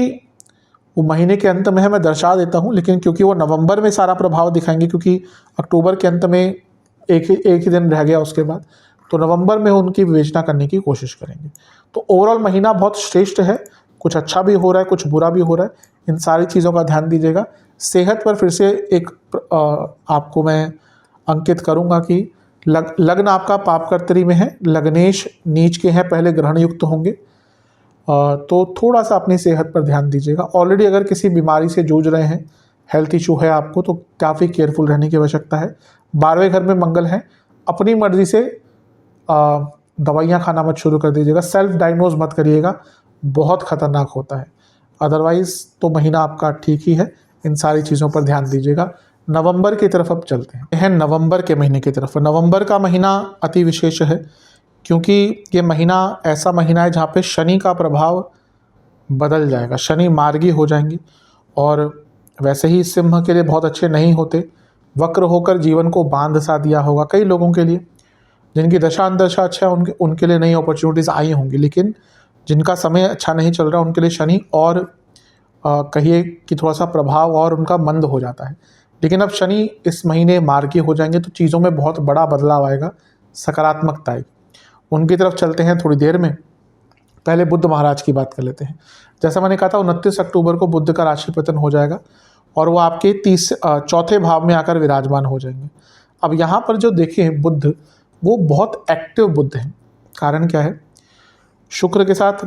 A: वो महीने के अंत में है, मैं दर्शा देता हूँ, लेकिन क्योंकि वो नवंबर में सारा प्रभाव दिखाएंगे, क्योंकि अक्टूबर के अंत में एक ही दिन रह गया उसके बाद, तो नवंबर में उनकी विवेचना करने की कोशिश करेंगे। तो ओवरऑल महीना बहुत श्रेष्ठ है, कुछ अच्छा भी हो रहा है, कुछ बुरा भी हो रहा है। इन सारी चीज़ों का ध्यान दीजिएगा। सेहत पर फिर से एक आपको मैं अंकित करूँगा कि लग्न आपका पापकर्तरी में है, लग्नेश नीच के हैं, पहले ग्रहण युक्त होंगे, तो थोड़ा सा अपनी सेहत पर ध्यान दीजिएगा। ऑलरेडी अगर किसी बीमारी से जूझ रहे हैं, हेल्थ इशू है आपको, तो काफ़ी केयरफुल रहने की आवश्यकता है। 12वें घर में मंगल है, अपनी मर्जी से दवाइयाँ खाना मत शुरू कर दीजिएगा, सेल्फ डायग्नोज मत करिएगा, बहुत खतरनाक होता है। अदरवाइज़ तो महीना आपका ठीक ही है, इन सारी चीज़ों पर ध्यान दीजिएगा। नवंबर की तरफ अब चलते हैं नवंबर के महीने की तरफ। नवंबर का महीना अति विशेष है, क्योंकि ये महीना ऐसा महीना है जहाँ पे शनि का प्रभाव बदल जाएगा, शनि मार्गी हो जाएंगे, और वैसे ही सिंह के लिए बहुत अच्छे नहीं होते, वक्र होकर जीवन को बांध सा दिया होगा। कई लोगों के लिए जिनकी दशा अंतदशा अच्छा है उनके लिए नई अपॉर्चुनिटीज़ आई होंगी, लेकिन जिनका समय अच्छा नहीं चल रहा उनके लिए शनि और कहिए कि थोड़ा सा प्रभाव और उनका मंद हो जाता है। लेकिन अब शनि इस महीने मार्गी हो जाएंगे, तो चीज़ों में बहुत बड़ा बदलाव आएगा, सकारात्मकता आएगी। उनकी तरफ चलते हैं थोड़ी देर में। पहले बुध महाराज की बात कर लेते हैं। जैसा मैंने कहा था 29 अक्टूबर को बुध का राशि पतन हो जाएगा और वो आपके चौथे भाव में आकर विराजमान हो जाएंगे। अब यहाँ पर जो देखें बुध, वो बहुत एक्टिव बुध हैं। कारण क्या है? शुक्र के साथ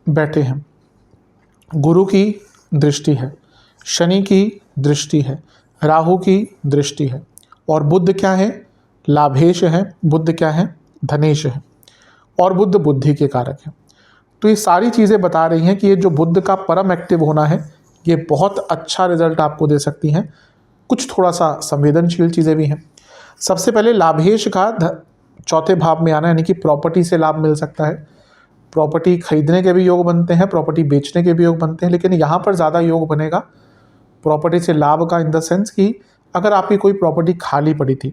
A: बैठे हैं, गुरु की दृष्टि है, शनि की दृष्टि है, राहु की दृष्टि है, और बुध क्या है? लाभेश है। बुध क्या है? धनेश है, और बुध बुद्धि के कारक है। तो ये सारी चीज़ें बता रही हैं कि ये जो बुध का परम एक्टिव होना है, ये बहुत अच्छा रिजल्ट आपको दे सकती हैं। कुछ थोड़ा सा संवेदनशील चीज़ें भी हैं। सबसे पहले लाभेश का चौथे भाव में आना, यानी कि प्रॉपर्टी से लाभ मिल सकता है। प्रॉपर्टी खरीदने के भी योग बनते हैं, प्रॉपर्टी बेचने के भी योग बनते हैं, लेकिन यहाँ पर ज़्यादा योग बनेगा प्रॉपर्टी से लाभ का, इन द सेंस कि अगर आपकी कोई प्रॉपर्टी खाली पड़ी थी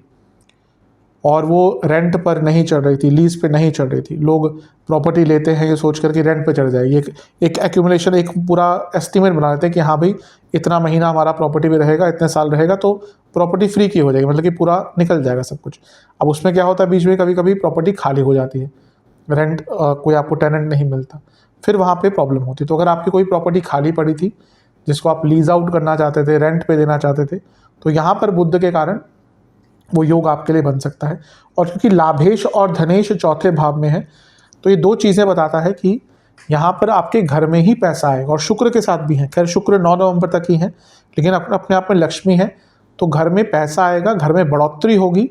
A: और वो रेंट पर नहीं चढ़ रही थी, लीज पे नहीं चढ़ रही थी, लोग प्रॉपर्टी लेते हैं ये सोच कर कि रेंट पे चढ़ जाएगी, एक एक्यूमुलेशन, एक पूरा एस्टिमेट बना लेते हैं कि हाँ भाई इतना महीना हमारा प्रॉपर्टी पे रहेगा, इतने साल रहेगा तो प्रॉपर्टी फ्री की हो जाएगी, मतलब कि पूरा निकल जाएगा सब कुछ। अब उसमें क्या होता है, बीच में कभी कभी प्रॉपर्टी खाली हो जाती है, रेंट कोई आपको टेनेंट नहीं मिलता, फिर वहाँ पर प्रॉब्लम होती है। तो अगर आपकी कोई प्रॉपर्टी खाली पड़ी थी जिसको आप लीज आउट करना चाहते थे, रेंट पे देना चाहते थे, तो यहाँ पर बुध के कारण वो योग आपके लिए बन सकता है। और क्योंकि लाभेश और धनेश चौथे भाव में है, तो ये दो चीज़ें बताता है कि यहाँ पर आपके घर में ही पैसा आएगा, और शुक्र के साथ भी है। खैर शुक्र 9 नवंबर तक ही है, लेकिन अपने आप में लक्ष्मी है, तो घर में पैसा आएगा, घर में बढ़ोतरी होगी,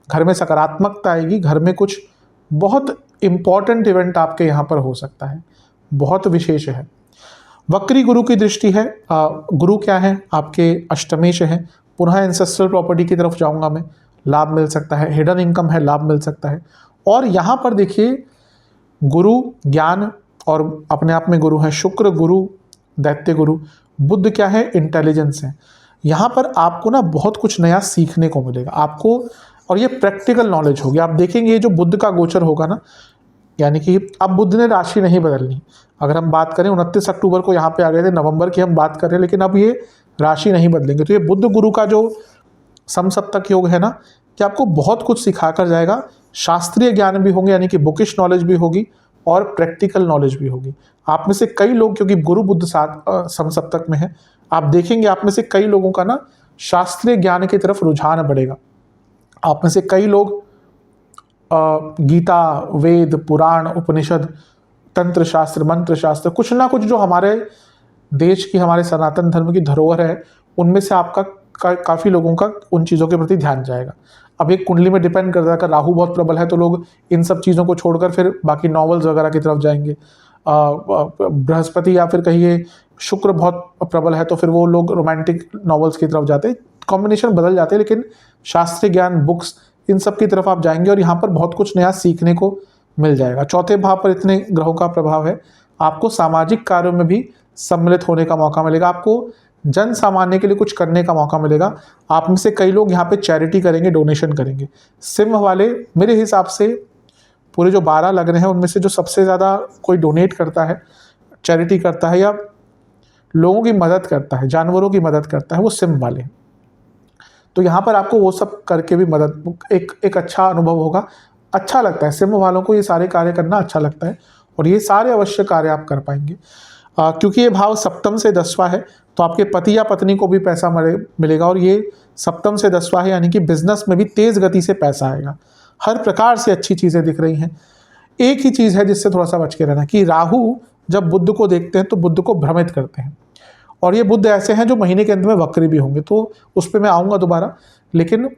A: घर में सकारात्मकता आएगी, घर में कुछ बहुत इम्पॉर्टेंट इवेंट आपके यहाँ पर हो सकता है, बहुत विशेष है। वक्री गुरु की दृष्टि है। गुरु क्या है? आपके अष्टमेश है। पुनः एंसेस्ट्रल प्रॉपर्टी की तरफ जाऊंगा मैं, लाभ मिल सकता है, हिडन इनकम है, लाभ मिल सकता है। और यहाँ पर देखिए गुरु ज्ञान और अपने आप में गुरु है, शुक्र गुरु, दैत्य गुरु, बुध क्या है? इंटेलिजेंस है। यहाँ पर आपको ना बहुत कुछ नया सीखने को मिलेगा आपको, और ये प्रैक्टिकल नॉलेज होगी। आप देखेंगे ये जो बुध का गोचर होगा ना, यानी कि अब बुध ने राशि नहीं बदलनी। अगर हम बात करें 29 अक्टूबर को यहाँ पे आ गए थे, नवंबर की हम बात कर रहे हैं, लेकिन अब ये राशि नहीं बदलेंगे। तो ये बुध गुरु का जो समसप्तक योग है ना, कि आपको बहुत कुछ सिखा कर जाएगा। शास्त्रीय ज्ञान भी होंगे, यानी कि बुकिश नॉलेज भी होगी, और प्रैक्टिकल नॉलेज भी होगी। आप में से कई लोग, क्योंकि गुरु बुध साथ समसप्तक में है, आप देखेंगे आप में से कई लोगों का ना शास्त्रीय ज्ञान की तरफ रुझान बढ़ेगा। आप में से कई लोग गीता, वेद, पुराण, उपनिषद, तंत्र शास्त्र, मंत्र शास्त्र, कुछ ना कुछ जो हमारे देश की, हमारे सनातन धर्म की धरोहर है, उनमें से आपका काफ़ी लोगों का उन चीज़ों के प्रति ध्यान जाएगा। अब एक कुंडली में डिपेंड करता है, अगर राहु बहुत प्रबल है तो लोग इन सब चीज़ों को छोड़कर फिर बाकी नॉवेल्स वगैरह की तरफ जाएंगे। बृहस्पति या फिर कहिए शुक्र बहुत प्रबल है तो फिर वो लोग रोमांटिक नॉवेल्स की तरफ जाते हैं। कॉम्बिनेशन बदल जाते हैं, लेकिन शास्त्रीय ज्ञान, बुक्स, इन सब की तरफ आप जाएंगे और यहाँ पर बहुत कुछ नया सीखने को मिल जाएगा। चौथे भाव पर इतने ग्रहों का प्रभाव है, आपको सामाजिक कार्यों में भी सम्मिलित होने का मौका मिलेगा, आपको जन सामान्य के लिए कुछ करने का मौका मिलेगा। आप में से कई लोग यहाँ पे चैरिटी करेंगे, डोनेशन करेंगे। सिंह वाले मेरे हिसाब से पूरे जो 12 लग्न हैं उनमें से जो सबसे ज़्यादा कोई डोनेट करता है, चैरिटी करता है या लोगों की मदद करता है, जानवरों की मदद करता है, वो सिंह वाले हैं। तो यहाँ पर आपको वो सब करके भी मदद, एक अच्छा अनुभव होगा, अच्छा लगता है। सिंह वालों को ये सारे कार्य करना अच्छा लगता है और ये सारे अवश्य कार्य आप कर पाएंगे। क्योंकि ये भाव सप्तम से 10वां है, तो आपके पति या पत्नी को भी पैसा मिलेगा, और ये सप्तम से 10वां है, यानी कि बिजनेस में भी तेज गति से पैसा आएगा। हर प्रकार से अच्छी चीज़ें दिख रही हैं। एक ही चीज़ है जिससे थोड़ा सा बच के रहना, कि राहु जब बुध को देखते हैं तो बुध को भ्रमित करते हैं, और ये बुध ऐसे हैं जो महीने के अंत में वक्री भी होंगे, तो उस पर मैं आऊँगा दोबारा। लेकिन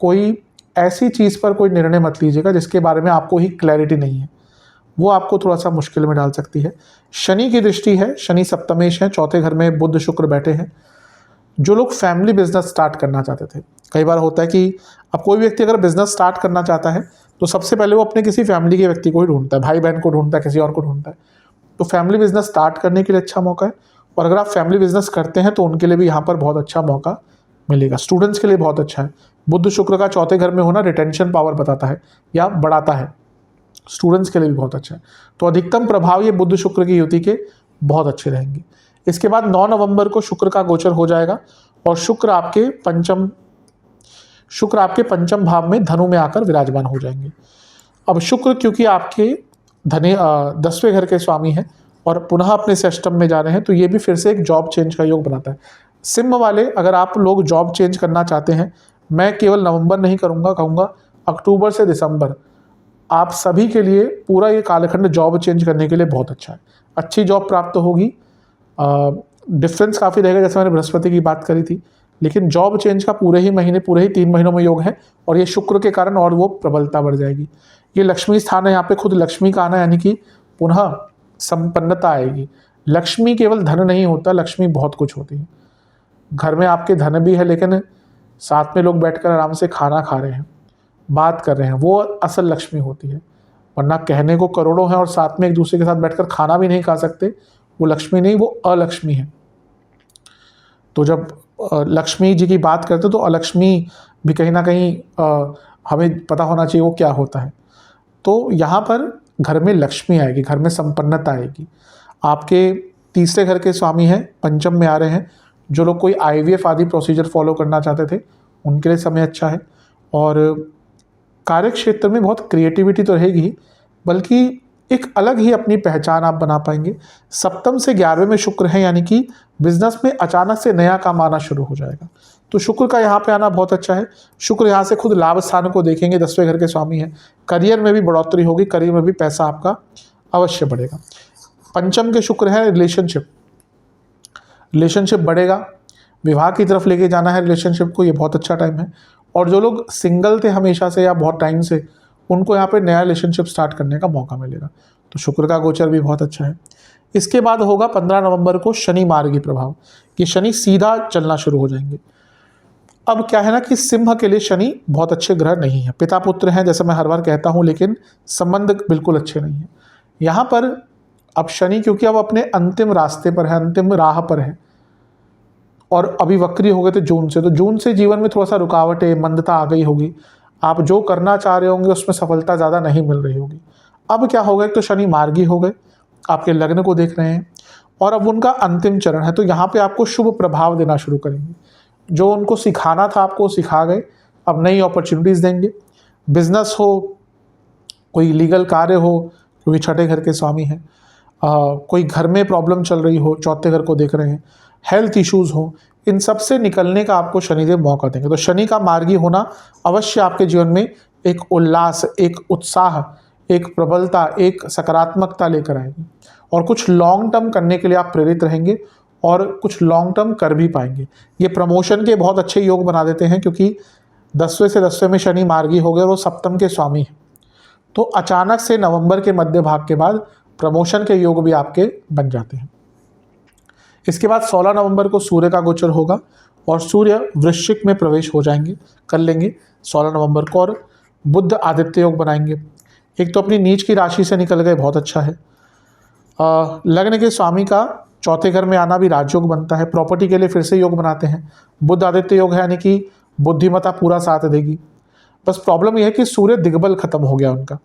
A: कोई ऐसी चीज़ पर कोई निर्णय मत लीजिएगा जिसके बारे में आपको ही क्लैरिटी नहीं है, वो आपको थोड़ा सा मुश्किल में डाल सकती है। शनि की दृष्टि है, शनि सप्तमेश है, चौथे घर में बुध शुक्र बैठे हैं। जो लोग फैमिली बिजनेस स्टार्ट करना चाहते थे, कई बार होता है कि अब कोई व्यक्ति अगर बिजनेस स्टार्ट करना चाहता है तो सबसे पहले वो अपने किसी फैमिली के व्यक्ति को ही ढूंढता है, भाई बहन को ढूंढता है, किसी और को ढूंढता है। तो फैमिली बिजनेस स्टार्ट करने के लिए अच्छा मौका है, और अगर आप फैमिली बिजनेस करते हैं तो उनके लिए भी यहाँ पर बहुत अच्छा मौका मिलेगा। स्टूडेंट्स के लिए बहुत अच्छा है। बुध शुक्र का चौथे घर में होना रिटेंशन पावर बताता है या बढ़ाता है, स्टूडेंट्स के लिए भी बहुत अच्छा है। तो अधिकतम प्रभाव ये बुध शुक्र की युति के बहुत अच्छे रहेंगे। इसके बाद 9 नवंबर को शुक्र का गोचर हो जाएगा, और शुक्र आपके पंचम भाव में धनु में आकर विराजमान हो जाएंगे। अब शुक्र क्योंकि आपके 10वें घर के स्वामी हैं और पुनः अपने सिस्टम में जा रहे हैं, तो ये भी फिर से एक जॉब चेंज का योग बनाता है। सिंह वाले, अगर आप लोग जॉब चेंज करना चाहते हैं, मैं केवल नवंबर नहीं कहूँगा अक्टूबर से दिसंबर आप सभी के लिए पूरा ये कालखंड जॉब चेंज करने के लिए बहुत अच्छा है। अच्छी जॉब प्राप्त होगी, डिफरेंस काफ़ी रहेगा, जैसे मैंने बृहस्पति की बात करी थी, लेकिन जॉब चेंज का पूरे ही 3 महीनों में योग है, और ये शुक्र के कारण और वो प्रबलता बढ़ जाएगी। ये लक्ष्मी स्थान है, यहाँ पे खुद लक्ष्मी का आना, यानी कि पुनः संपन्नता आएगी। लक्ष्मी केवल धन नहीं होता, लक्ष्मी बहुत कुछ होती है। घर में आपके धन भी है, लेकिन साथ में लोग बैठकर आराम से खाना खा रहे हैं, बात कर रहे हैं, वो असल लक्ष्मी होती है। वरना कहने को करोड़ों हैं और साथ में एक दूसरे के साथ बैठकर खाना भी नहीं खा सकते, वो लक्ष्मी नहीं, वो अलक्ष्मी है। तो जब लक्ष्मी जी की बात करते तो अलक्ष्मी भी कहीं ना कहीं हमें पता होना चाहिए वो क्या होता है। तो यहाँ पर घर में लक्ष्मी आएगी, घर में संपन्नता आएगी। आपके तीसरे घर के स्वामी हैं, पंचम में आ रहे हैं। जो लोग कोई IVF आदि प्रोसीजर फॉलो करना चाहते थे उनके लिए समय अच्छा है, और कार्य क्षेत्र में बहुत क्रिएटिविटी तो रहेगी, बल्कि एक अलग ही अपनी पहचान आप बना पाएंगे। सप्तम से 11वें में शुक्र है, यानी कि बिजनेस में अचानक से नया काम आना शुरू हो जाएगा। तो शुक्र का यहाँ पे आना बहुत अच्छा है। शुक्र यहाँ से खुद लाभ स्थान को देखेंगे, 10वें घर के स्वामी हैं। करियर में भी बढ़ोतरी होगी, करियर में भी पैसा आपका अवश्य बढ़ेगा। पंचम के शुक्र है, रिलेशनशिप बढ़ेगा, विवाह की तरफ लेके जाना है रिलेशनशिप को, ये बहुत अच्छा टाइम है। और जो लोग सिंगल थे हमेशा से या बहुत टाइम से, उनको यहाँ पे नया रिलेशनशिप स्टार्ट करने का मौका मिलेगा। तो शुक्र का गोचर भी बहुत अच्छा है। इसके बाद होगा 15 नवंबर को शनि मार्गी प्रभाव, कि शनि सीधा चलना शुरू हो जाएंगे। अब क्या है ना कि सिंह के लिए शनि बहुत अच्छे ग्रह नहीं है, पिता पुत्र हैं जैसे मैं हर बार कहता हूँ, लेकिन संबंध बिल्कुल अच्छे नहीं है यहाँ पर। अब शनि क्योंकि अब अपने अंतिम रास्ते पर है, अंतिम राह पर है, और अभी वक्री हो गए थे जून से, तो जून से जीवन में थोड़ा सा रुकावटें, मंदता आ गई होगी। आप जो करना चाह रहे होंगे उसमें सफलता ज़्यादा नहीं मिल रही होगी। अब क्या हो गया, तो शनि मार्गी हो गए, आपके लग्न को देख रहे हैं, और अब उनका अंतिम चरण है, तो यहाँ पे आपको शुभ प्रभाव देना शुरू करेंगे। जो उनको सिखाना था आपको सिखा गए, अब नई अपॉर्चुनिटीज़ देंगे। बिजनेस हो, कोई लीगल कार्य हो, क्योंकि छठे घर के स्वामी हैं, कोई घर में प्रॉब्लम चल रही हो, चौथे घर को देख रहे हैं, हेल्थ इश्यूज़ हो, इन सब से निकलने का आपको शनिदेव मौका देंगे। तो शनि का मार्गी होना अवश्य आपके जीवन में एक उल्लास, एक उत्साह, एक प्रबलता, एक सकारात्मकता लेकर आएगी, और कुछ लॉन्ग टर्म करने के लिए आप प्रेरित रहेंगे, और कुछ लॉन्ग टर्म कर भी पाएंगे। ये प्रमोशन के बहुत अच्छे योग बना देते हैं, क्योंकि 10वें से 10वें में शनि मार्गी हो गए और वो सप्तम के स्वामी हैं। तो अचानक से नवंबर के मध्य भाग के बाद प्रमोशन के योग भी आपके बन जाते हैं। इसके बाद 16 नवंबर को सूर्य का गोचर होगा, और सूर्य वृश्चिक में प्रवेश हो जाएंगे, कर लेंगे 16 नवंबर को, और बुध आदित्य योग बनाएंगे। एक तो अपनी नीच की राशि से निकल गए, बहुत अच्छा है। लग्न के स्वामी का चौथे घर में आना भी राजयोग बनता है। प्रॉपर्टी के लिए फिर से योग बनाते हैं, बुध आदित्य योग है, यानी कि बुद्धिमत्ता पूरा साथ देगी। बस प्रॉब्लम यह है कि सूर्य दिग्बल खत्म हो गया उनका,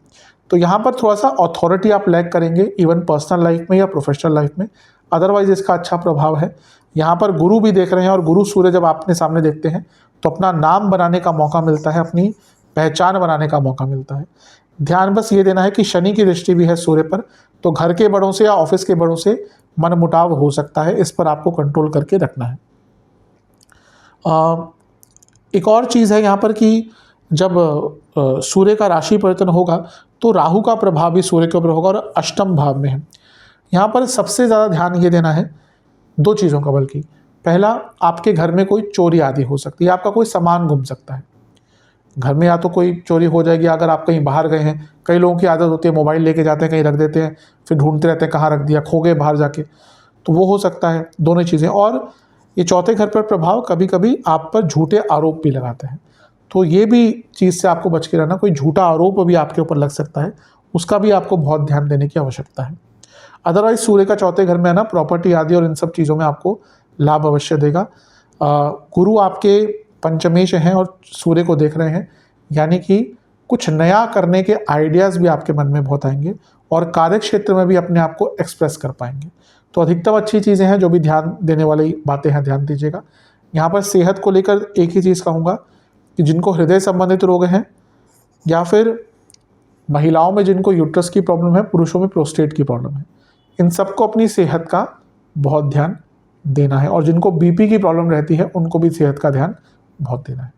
A: तो यहाँ पर थोड़ा सा अथॉरिटी आप लैक करेंगे, इवन पर्सनल लाइफ में या प्रोफेशनल लाइफ में। अदरवाइज इसका अच्छा प्रभाव है। यहाँ पर गुरु भी देख रहे हैं, और गुरु सूर्य जब आपने सामने देखते हैं तो अपना नाम बनाने का मौका मिलता है, अपनी पहचान बनाने का मौका मिलता है। ध्यान बस ये देना है कि शनि की दृष्टि भी है सूर्य पर, तो घर के बड़ों से या ऑफिस के बड़ों से मनमुटाव हो सकता है, इस पर आपको कंट्रोल करके रखना है। एक और चीज़ है यहाँ पर कि जब सूर्य का राशि परिवर्तन होगा तो राहु का प्रभाव भी सूर्य के ऊपर होगा और अष्टम भाव में है। यहाँ पर सबसे ज़्यादा ध्यान ये देना है दो चीज़ों का, बल्कि पहला, आपके घर में कोई चोरी आदि हो सकती है, आपका कोई सामान गुम सकता है घर में, या तो कोई चोरी हो जाएगी अगर आप कहीं बाहर गए हैं। कई लोगों की आदत होती है मोबाइल लेके जाते हैं कहीं रख देते हैं, फिर ढूंढते रहते हैं कहाँ रख दिया, खो गए बाहर जाके, तो वो हो सकता है, दोनों चीज़ें। और ये चौथे घर पर प्रभाव कभी कभी आप पर झूठे आरोप भी लगाते हैं, तो ये भी चीज़ से आपको बच के रहना, कोई झूठा आरोप भी आपके ऊपर लग सकता है, उसका भी आपको बहुत ध्यान देने की आवश्यकता है। अदरवाइज सूर्य का चौथे घर में है ना, प्रॉपर्टी आदि और इन सब चीज़ों में आपको लाभ अवश्य देगा। गुरु आपके पंचमेश हैं और सूर्य को देख रहे हैं, यानी कि कुछ नया करने के आइडियाज़ भी आपके मन में बहुत आएंगे और कार्य क्षेत्र में भी अपने आप को एक्सप्रेस कर पाएंगे। तो अधिकतम अच्छी चीज़ें हैं, जो भी ध्यान देने वाली बातें हैं ध्यान दीजिएगा। यहाँ पर सेहत को लेकर एक ही चीज़ कहूँगा कि जिनको हृदय संबंधित रोग हैं, या फिर महिलाओं में जिनको यूट्रस की प्रॉब्लम है, पुरुषों में प्रोस्टेट की प्रॉब्लम है, इन सबको अपनी सेहत का बहुत ध्यान देना है। और जिनको बीपी की प्रॉब्लम रहती है उनको भी सेहत का ध्यान बहुत देना है।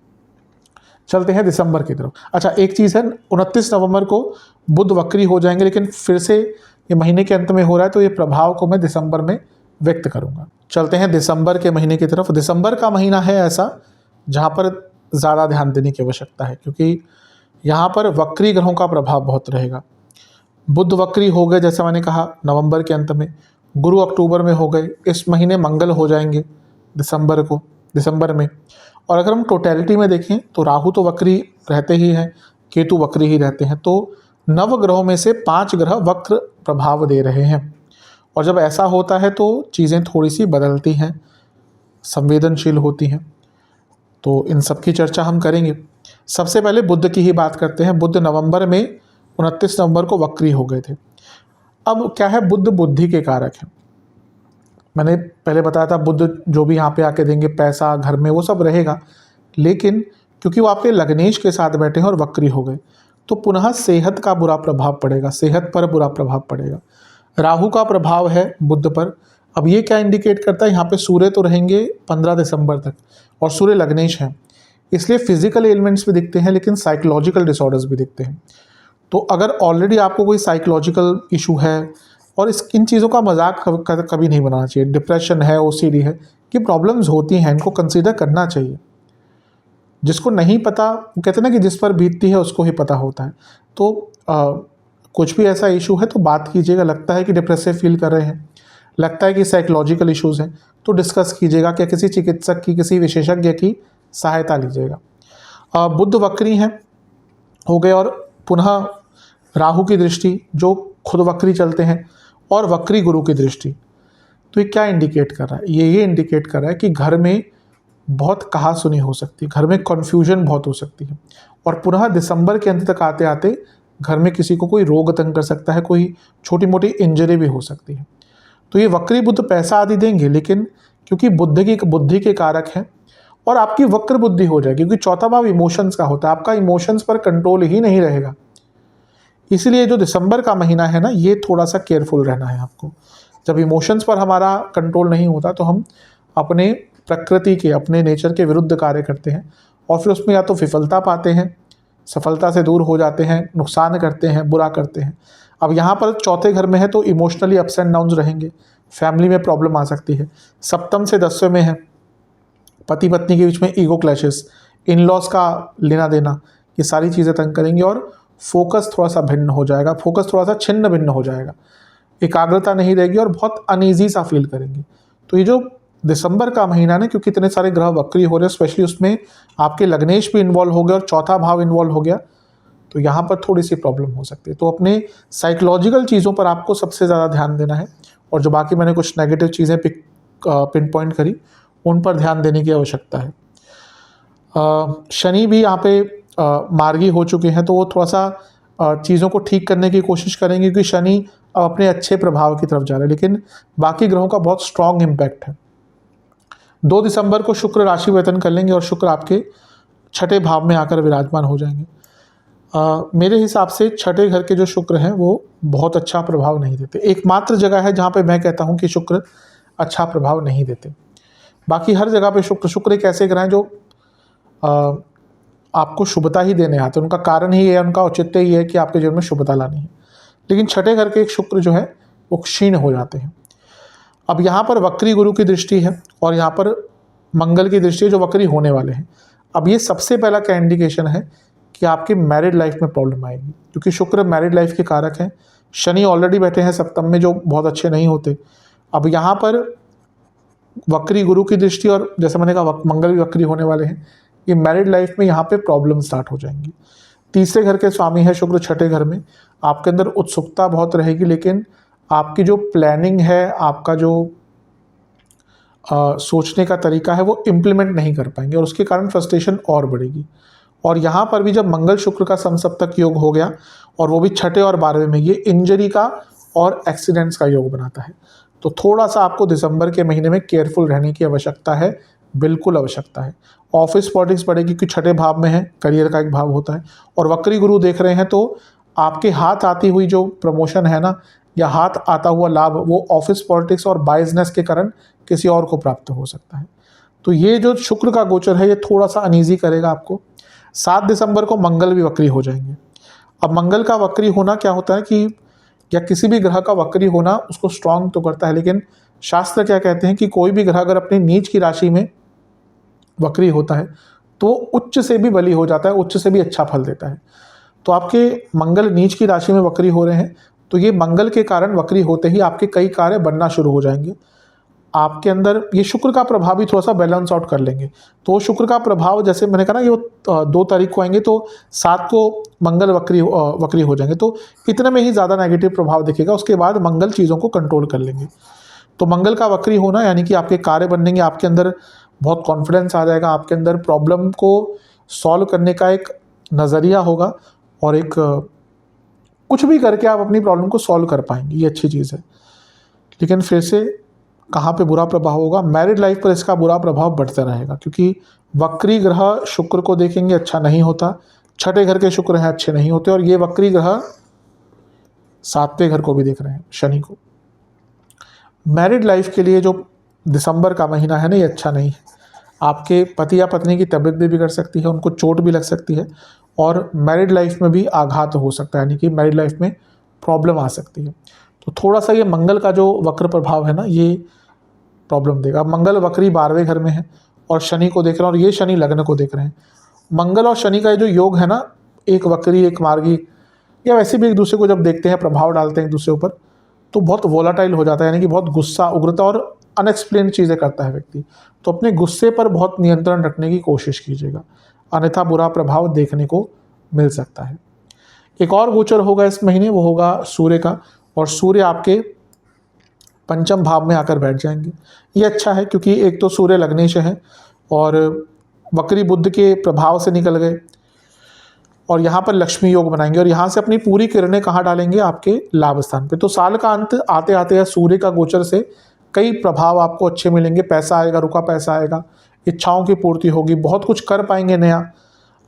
A: चलते हैं दिसंबर की तरफ। अच्छा, एक चीज़ है, 29 नवंबर को बुध वक्री हो जाएंगे, लेकिन फिर से ये महीने के अंत में हो रहा है, तो ये प्रभाव को मैं दिसंबर में व्यक्त करूंगा। चलते हैं दिसंबर के महीने की तरफ। दिसंबर का महीना है ऐसा जहाँ पर ज़्यादा ध्यान देने की आवश्यकता है, क्योंकि यहाँ पर वक्री ग्रहों का प्रभाव बहुत रहेगा। बुध वक्री हो गए जैसे मैंने कहा नवंबर के अंत में, गुरु अक्टूबर में हो गए, इस महीने मंगल हो जाएंगे दिसंबर में। और अगर हम टोटलिटी में देखें तो राहु तो वक्री रहते ही हैं, केतु वक्री ही रहते हैं, तो नव ग्रहों में से 5 ग्रह वक्र प्रभाव दे रहे हैं। और जब ऐसा होता है तो चीज़ें थोड़ी सी बदलती हैं, संवेदनशील होती हैं, तो इन सब की चर्चा हम करेंगे। सबसे पहले बुध की ही बात करते हैं। बुध नवंबर में 29 नवंबर को वक्री हो गए थे। अब क्या है, बुध बुद्धि के कारक हैं। मैंने पहले बताया था बुध जो भी यहाँ पे आके देंगे, पैसा, घर में, वो सब रहेगा, लेकिन क्योंकि वो आपके लग्नेश के साथ बैठे हैं और वक्री हो गए, तो पुनः सेहत का बुरा प्रभाव पड़ेगा, सेहत पर बुरा प्रभाव पड़ेगा। राहु का प्रभाव है बुध पर। अब ये क्या इंडिकेट करता है, यहाँ पे सूर्य तो रहेंगे 15 दिसंबर तक और सूर्य लग्नेश है, इसलिए फिजिकल एलिमेंट्स भी दिखते हैं, लेकिन साइकोलॉजिकल डिसऑर्डर्स भी दिखते हैं। तो अगर ऑलरेडी आपको कोई साइकोलॉजिकल इशू है, और इन चीज़ों का मजाक कभी नहीं बनाना चाहिए, डिप्रेशन है, ओसीडी है, कि प्रॉब्लम्स होती हैं, इनको कंसीडर करना चाहिए। जिसको नहीं पता, वो कहते हैं ना कि जिस पर बीतती है उसको ही पता होता है। तो कुछ भी ऐसा इशू है तो बात कीजिएगा, लगता है कि डिप्रेसिव फील कर रहे हैं, लगता है कि साइकोलॉजिकल इश्यूज़ हैं, तो डिस्कस कीजिएगा, क्या किसी चिकित्सक की, किसी विशेषज्ञ की सहायता लीजिएगा। बुध वक्री हैं हो गए, और पुनः राहु की दृष्टि, जो खुद वक्री चलते हैं, और वक्री गुरु की दृष्टि, तो ये क्या इंडिकेट कर रहा है, ये इंडिकेट कर रहा है कि घर में बहुत कहासुनी हो सकती है, घर में कन्फ्यूजन बहुत हो सकती है। और पुनः दिसंबर के अंत तक आते आते घर में किसी को कोई रोग तंग कर सकता है, कोई छोटी मोटी इंजरी भी हो सकती है। तो ये वक्री बुध पैसा आदि देंगे, लेकिन क्योंकि बुद्धि के कारक हैं, और आपकी वक्र बुद्धि हो जाएगी, क्योंकि चौथा भाव इमोशंस का होता है, आपका इमोशंस पर कंट्रोल ही नहीं रहेगा। इसलिए जो दिसंबर का महीना है ना, ये थोड़ा सा केयरफुल रहना है आपको। जब इमोशंस पर हमारा कंट्रोल नहीं होता तो हम अपने प्रकृति के, अपने नेचर के विरुद्ध कार्य करते हैं, और फिर उसमें या तो विफलता पाते हैं, सफलता से दूर हो जाते हैं, नुकसान करते हैं, बुरा करते हैं। अब यहाँ पर चौथे घर में है तो इमोशनली अप्स एंड डाउन्स रहेंगे, फैमिली में प्रॉब्लम आ सकती है। सप्तम से 10वें में है, पति पत्नी के बीच में ईगो क्लैशेस, इन लॉज का लेना देना, ये सारी चीज़ें तंग करेंगी, और फोकस थोड़ा सा भिन्न हो जाएगा, फोकस थोड़ा सा छिन्न भिन्न हो जाएगा, एकाग्रता नहीं रहेगी और बहुत अनईजी सा फील करेंगे। तो ये जो दिसंबर का महीना ना, क्योंकि इतने सारे ग्रह वक्री हो रहे हैं, स्पेशली उसमें आपके लग्नेश भी इन्वॉल्व हो गया और चौथा भाव इन्वॉल्व हो गया, तो यहाँ पर थोड़ी सी प्रॉब्लम हो सकती है। तो अपने साइकोलॉजिकल चीज़ों पर आपको सबसे ज़्यादा ध्यान देना है, और जो बाकी मैंने कुछ नेगेटिव चीज़ें पिन पॉइंट करी, उन पर ध्यान देने की आवश्यकता है। शनि भी यहाँ पे मार्गी हो चुके हैं, तो वो थोड़ा सा चीज़ों को ठीक करने की कोशिश करेंगे, क्योंकि शनि अब अपने अच्छे प्रभाव की तरफ जा रहे हैं, लेकिन बाकी ग्रहों का बहुत स्ट्रॉन्ग इम्पैक्ट है। 2 दिसंबर को शुक्र राशि परिवर्तन कर लेंगे और शुक्र आपके छठे भाव में आकर विराजमान हो जाएंगे। मेरे हिसाब से छठे घर के जो शुक्र हैं वो बहुत अच्छा प्रभाव नहीं देते। एकमात्र जगह है जहाँ पे मैं कहता हूँ कि शुक्र अच्छा प्रभाव नहीं देते। बाकी हर जगह पे शुक्र एक ऐसे ग्रह हैं जो अ, आपको शुभता ही देने आते हैं। उनका कारण ही है, उनका औचित्य ही है कि आपके जीवन में शुभता लानी है। लेकिन छठे घर के एक शुक्र जो है वो क्षीण हो जाते हैं। अब यहाँ पर वक्री गुरु की दृष्टि है और यहाँ पर मंगल की दृष्टि है जो वक्री होने वाले हैं। अब ये सबसे पहला क्या इंडिकेशन है कि आपकी मैरिड लाइफ में प्रॉब्लम आएगी, क्योंकि शुक्र मैरिड लाइफ के कारक हैं। शनि ऑलरेडी बैठे हैं सप्तम में जो बहुत अच्छे नहीं होते। अब यहाँ पर वक्री गुरु की दृष्टि और जैसे मैंने कहा मंगल भी वक्री होने वाले हैं, ये मैरिड लाइफ में यहाँ पे प्रॉब्लम स्टार्ट हो जाएंगी। तीसरे घर के स्वामी है शुक्र छठे घर में, आपके अंदर उत्सुकता बहुत रहेगी, लेकिन आपकी जो प्लानिंग है, आपका जो सोचने का तरीका है वो इम्प्लीमेंट नहीं कर पाएंगे और उसके कारण फ्रस्ट्रेशन और बढ़ेगी। और यहाँ पर भी जब मंगल शुक्र का समसप्तक योग हो गया और वो भी छठे और 12वें में, ये इंजरी का और एक्सीडेंट्स का योग बनाता है। तो थोड़ा सा आपको दिसंबर के महीने में केयरफुल रहने की आवश्यकता है, बिल्कुल आवश्यकता है। ऑफिस पॉलिटिक्स बढ़ेगी क्योंकि छठे भाव में है, करियर का एक भाव होता है, और वक्री गुरु देख रहे हैं तो आपके हाथ आती हुई जो प्रमोशन है ना, या हाथ आता हुआ लाभ, वो ऑफिस पॉलिटिक्स और बाइजनेस के कारण किसी और को प्राप्त हो सकता है। तो ये जो शुक्र का गोचर है ये थोड़ा सा अनईजी करेगा आपको। 7 दिसंबर को मंगल भी वक्री हो जाएंगे। अब मंगल का वक्री होना क्या होता है कि, या किसी भी ग्रह का वक्री होना उसको स्ट्रांग तो करता है, लेकिन शास्त्र क्या कहते हैं कि कोई भी ग्रह अगर अपनी नीच की राशि में वक्री होता है तो उच्च से भी बली हो जाता है, उच्च से भी अच्छा फल देता है। तो आपके मंगल नीच की राशि में वक्री हो रहे हैं, तो ये मंगल के कारण वक्री होते ही आपके कई कार्य बनना शुरू हो जाएंगे। आपके अंदर ये शुक्र का प्रभाव भी थोड़ा सा बैलेंस आउट कर लेंगे। तो शुक्र का प्रभाव जैसे मैंने कहा ना, ये 2 तारीख को आएंगे, तो 7 को मंगल वक्री हो जाएंगे, तो इतने में ही ज़्यादा नेगेटिव प्रभाव दिखेगा। उसके बाद मंगल चीज़ों को कंट्रोल कर लेंगे। तो मंगल का वक्री होना यानी कि आपके कार्य बनेंगे, आपके अंदर बहुत कॉन्फिडेंस आ जाएगा, आपके अंदर प्रॉब्लम को सॉल्व करने का एक नज़रिया होगा, और एक कुछ भी करके आप अपनी प्रॉब्लम को सॉल्व कर पाएंगे, ये अच्छी चीज़ है। लेकिन फिर से कहाँ पे बुरा प्रभाव होगा, मैरिड लाइफ पर इसका बुरा प्रभाव बढ़ता रहेगा, क्योंकि वक्री ग्रह शुक्र को देखेंगे अच्छा नहीं होता, छठे घर के शुक्र हैं अच्छे नहीं होते, और ये वक्री ग्रह 7वें घर को भी देख रहे हैं, शनि को। मैरिड लाइफ के लिए जो दिसंबर का महीना है ना, ये अच्छा नहीं है। आपके पति या पत्नी की तबीयत भी बिगड़ सकती है, उनको चोट भी लग सकती है, और मैरिड लाइफ में भी आघात हो सकता है, यानी कि मैरिड लाइफ में प्रॉब्लम आ सकती है। तो थोड़ा सा ये मंगल का जो वक्र प्रभाव है ना, ये प्रॉब्लम देगा। अब मंगल वक्री 12वें घर में है और शनि को देख रहे हैं, और ये शनि लग्न को देख रहे हैं। मंगल और शनि का जो योग है ना, एक वक्री एक मार्गी, या वैसे भी एक दूसरे को जब देखते हैं, प्रभाव डालते हैं एक दूसरे ऊपर, तो बहुत वोलाटाइल हो जाता है, यानी कि बहुत गुस्सा, उग्रता और अनएक्सप्लेन चीज़ें करता है व्यक्ति। तो अपने गुस्से पर बहुत नियंत्रण रखने की कोशिश कीजिएगा, अन्यथा बुरा प्रभाव देखने को मिल सकता है। एक और गोचर होगा इस महीने, वो होगा सूर्य का, और सूर्य आपके पंचम भाव में आकर बैठ जाएंगे। ये अच्छा है, क्योंकि एक तो सूर्य लग्नेश है और वक्री बुध के प्रभाव से निकल गए, और यहाँ पर लक्ष्मी योग बनाएंगे, और यहाँ से अपनी पूरी किरणें कहाँ डालेंगे, आपके लाभ स्थान पे। तो साल का अंत आते आते या सूर्य का गोचर से कई प्रभाव आपको अच्छे मिलेंगे। पैसा आएगा, रुका पैसा आएगा, इच्छाओं की पूर्ति होगी, बहुत कुछ कर पाएंगे नया।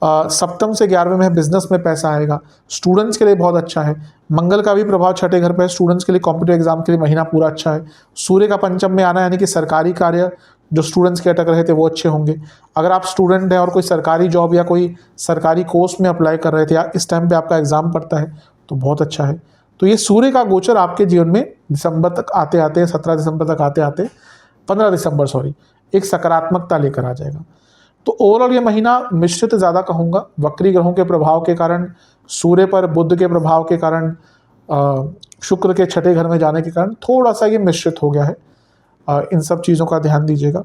A: सप्तम से 11वें में बिजनेस में पैसा आएगा। स्टूडेंट्स के लिए बहुत अच्छा है। मंगल का भी प्रभाव छठे घर पे है, स्टूडेंट्स के लिए कॉम्पिटिटिव एग्जाम के लिए महीना पूरा अच्छा है। सूर्य का पंचम में आना यानी कि सरकारी कार्य जो स्टूडेंट्स के अटक रहे थे वो अच्छे होंगे। अगर आप स्टूडेंट हैं और कोई सरकारी जॉब या कोई सरकारी कोर्स में अप्लाई कर रहे थे, या इस टाइम पे आपका एग्जाम पड़ता है, तो बहुत अच्छा है। तो ये सूर्य का गोचर आपके जीवन में दिसंबर तक आते आते, 17 दिसंबर तक आते आते, 15 दिसंबर सॉरी, एक सकारात्मकता लेकर आ जाएगा। तो ओवरऑल ये महीना मिश्रित ज़्यादा कहूँगा, वक्री ग्रहों के प्रभाव के कारण, सूर्य पर बुध के प्रभाव के कारण, शुक्र के छठे घर में जाने के कारण थोड़ा सा ये मिश्रित हो गया है। इन सब चीज़ों का ध्यान दीजिएगा।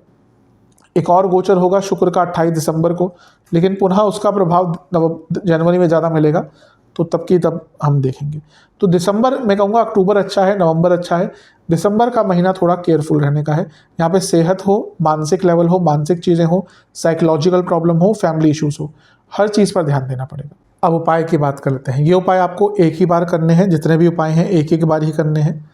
A: एक और गोचर होगा शुक्र का 28 दिसंबर को, लेकिन पुनः उसका प्रभाव जनवरी में ज़्यादा मिलेगा, तो तब की तब हम देखेंगे। तो दिसंबर मैं कहूँगा, अक्टूबर अच्छा है, नवंबर अच्छा है, दिसंबर का महीना थोड़ा केयरफुल रहने का है। यहाँ पे सेहत हो, मानसिक लेवल हो, मानसिक चीज़ें हो, साइकोलॉजिकल प्रॉब्लम हो, फैमिली इश्यूज़ हो, हर चीज़ पर ध्यान देना पड़ेगा। अब उपाय की बात कर लेते हैं। ये उपाय आपको एक ही बार करने हैं, जितने भी उपाय हैं एक बार ही करने हैं,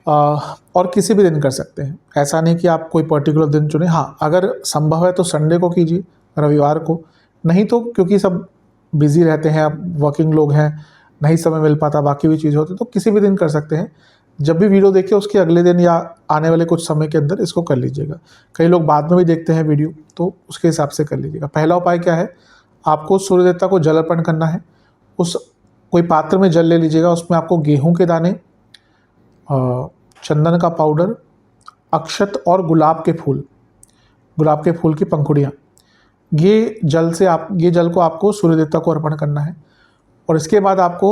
A: और किसी भी दिन कर सकते हैं। ऐसा नहीं कि आप कोई पर्टिकुलर दिन चुने। हाँ, अगर संभव है तो संडे को कीजिए, रविवार को, नहीं तो क्योंकि सब बिज़ी रहते हैं, आप वर्किंग लोग हैं, नहीं समय मिल पाता, बाकी भी चीज़ें होती हैं, तो किसी भी दिन कर सकते हैं। जब भी वीडियो देखिए उसके अगले दिन या आने वाले कुछ समय के अंदर इसको कर लीजिएगा। कई लोग बाद में भी देखते हैं वीडियो, तो उसके हिसाब से कर लीजिएगा। पहला उपाय क्या है, आपको सूर्य देवता को जल अर्पण करना है। उस कोई पात्र में जल ले लीजिएगा, उसमें आपको गेहूं के दाने, चंदन का पाउडर, अक्षत और गुलाब के फूल की पंखुड़ियाँ, ये जल को आपको सूर्य देवता को अर्पण करना है। और इसके बाद आपको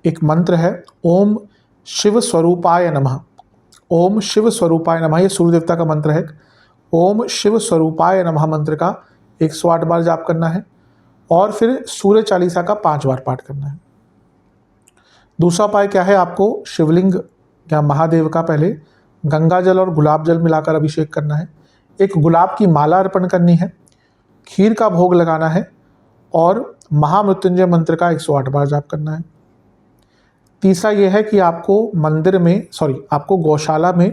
A: एक मंत्र है, ओम शिव स्वरूपाय नमः। ओम शिव स्वरूपाय नमः, ये सूर्य देवता का मंत्र है। ओम शिव स्वरूपाय नमः मंत्र का 108 बार जाप करना है और फिर सूर्य चालीसा का 5 बार पाठ करना है। दूसरा उपाय क्या है, आपको शिवलिंग या महादेव का पहले गंगा जल और गुलाब जल मिलाकर अभिषेक करना है। एक गुलाब की माला अर्पण करनी है, खीर का भोग लगाना है और महामृत्युंजय मंत्र का 108 बार जाप करना है। तीसरा यह है कि आपको गौशाला में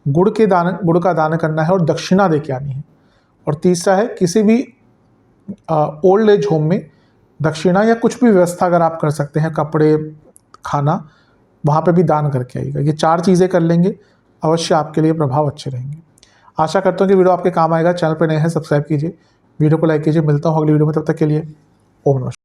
A: गुड़ का दान करना है और दक्षिणा दे के आनी है। और तीसरा है, किसी भी ओल्ड एज होम में दक्षिणा या कुछ भी व्यवस्था अगर आप कर सकते हैं, कपड़े, खाना, वहाँ पे भी दान करके आइएगा। ये 4 चीज़ें कर लेंगे, अवश्य आपके लिए प्रभाव अच्छे रहेंगे। आशा करता हूँ कि वीडियो आपके काम आएगा। चैनल पर नए हैं, सब्सक्राइब कीजिए, वीडियो को लाइक कीजिए। मिलता हूँ अगली वीडियो में, तब तक के लिए ओम नमः।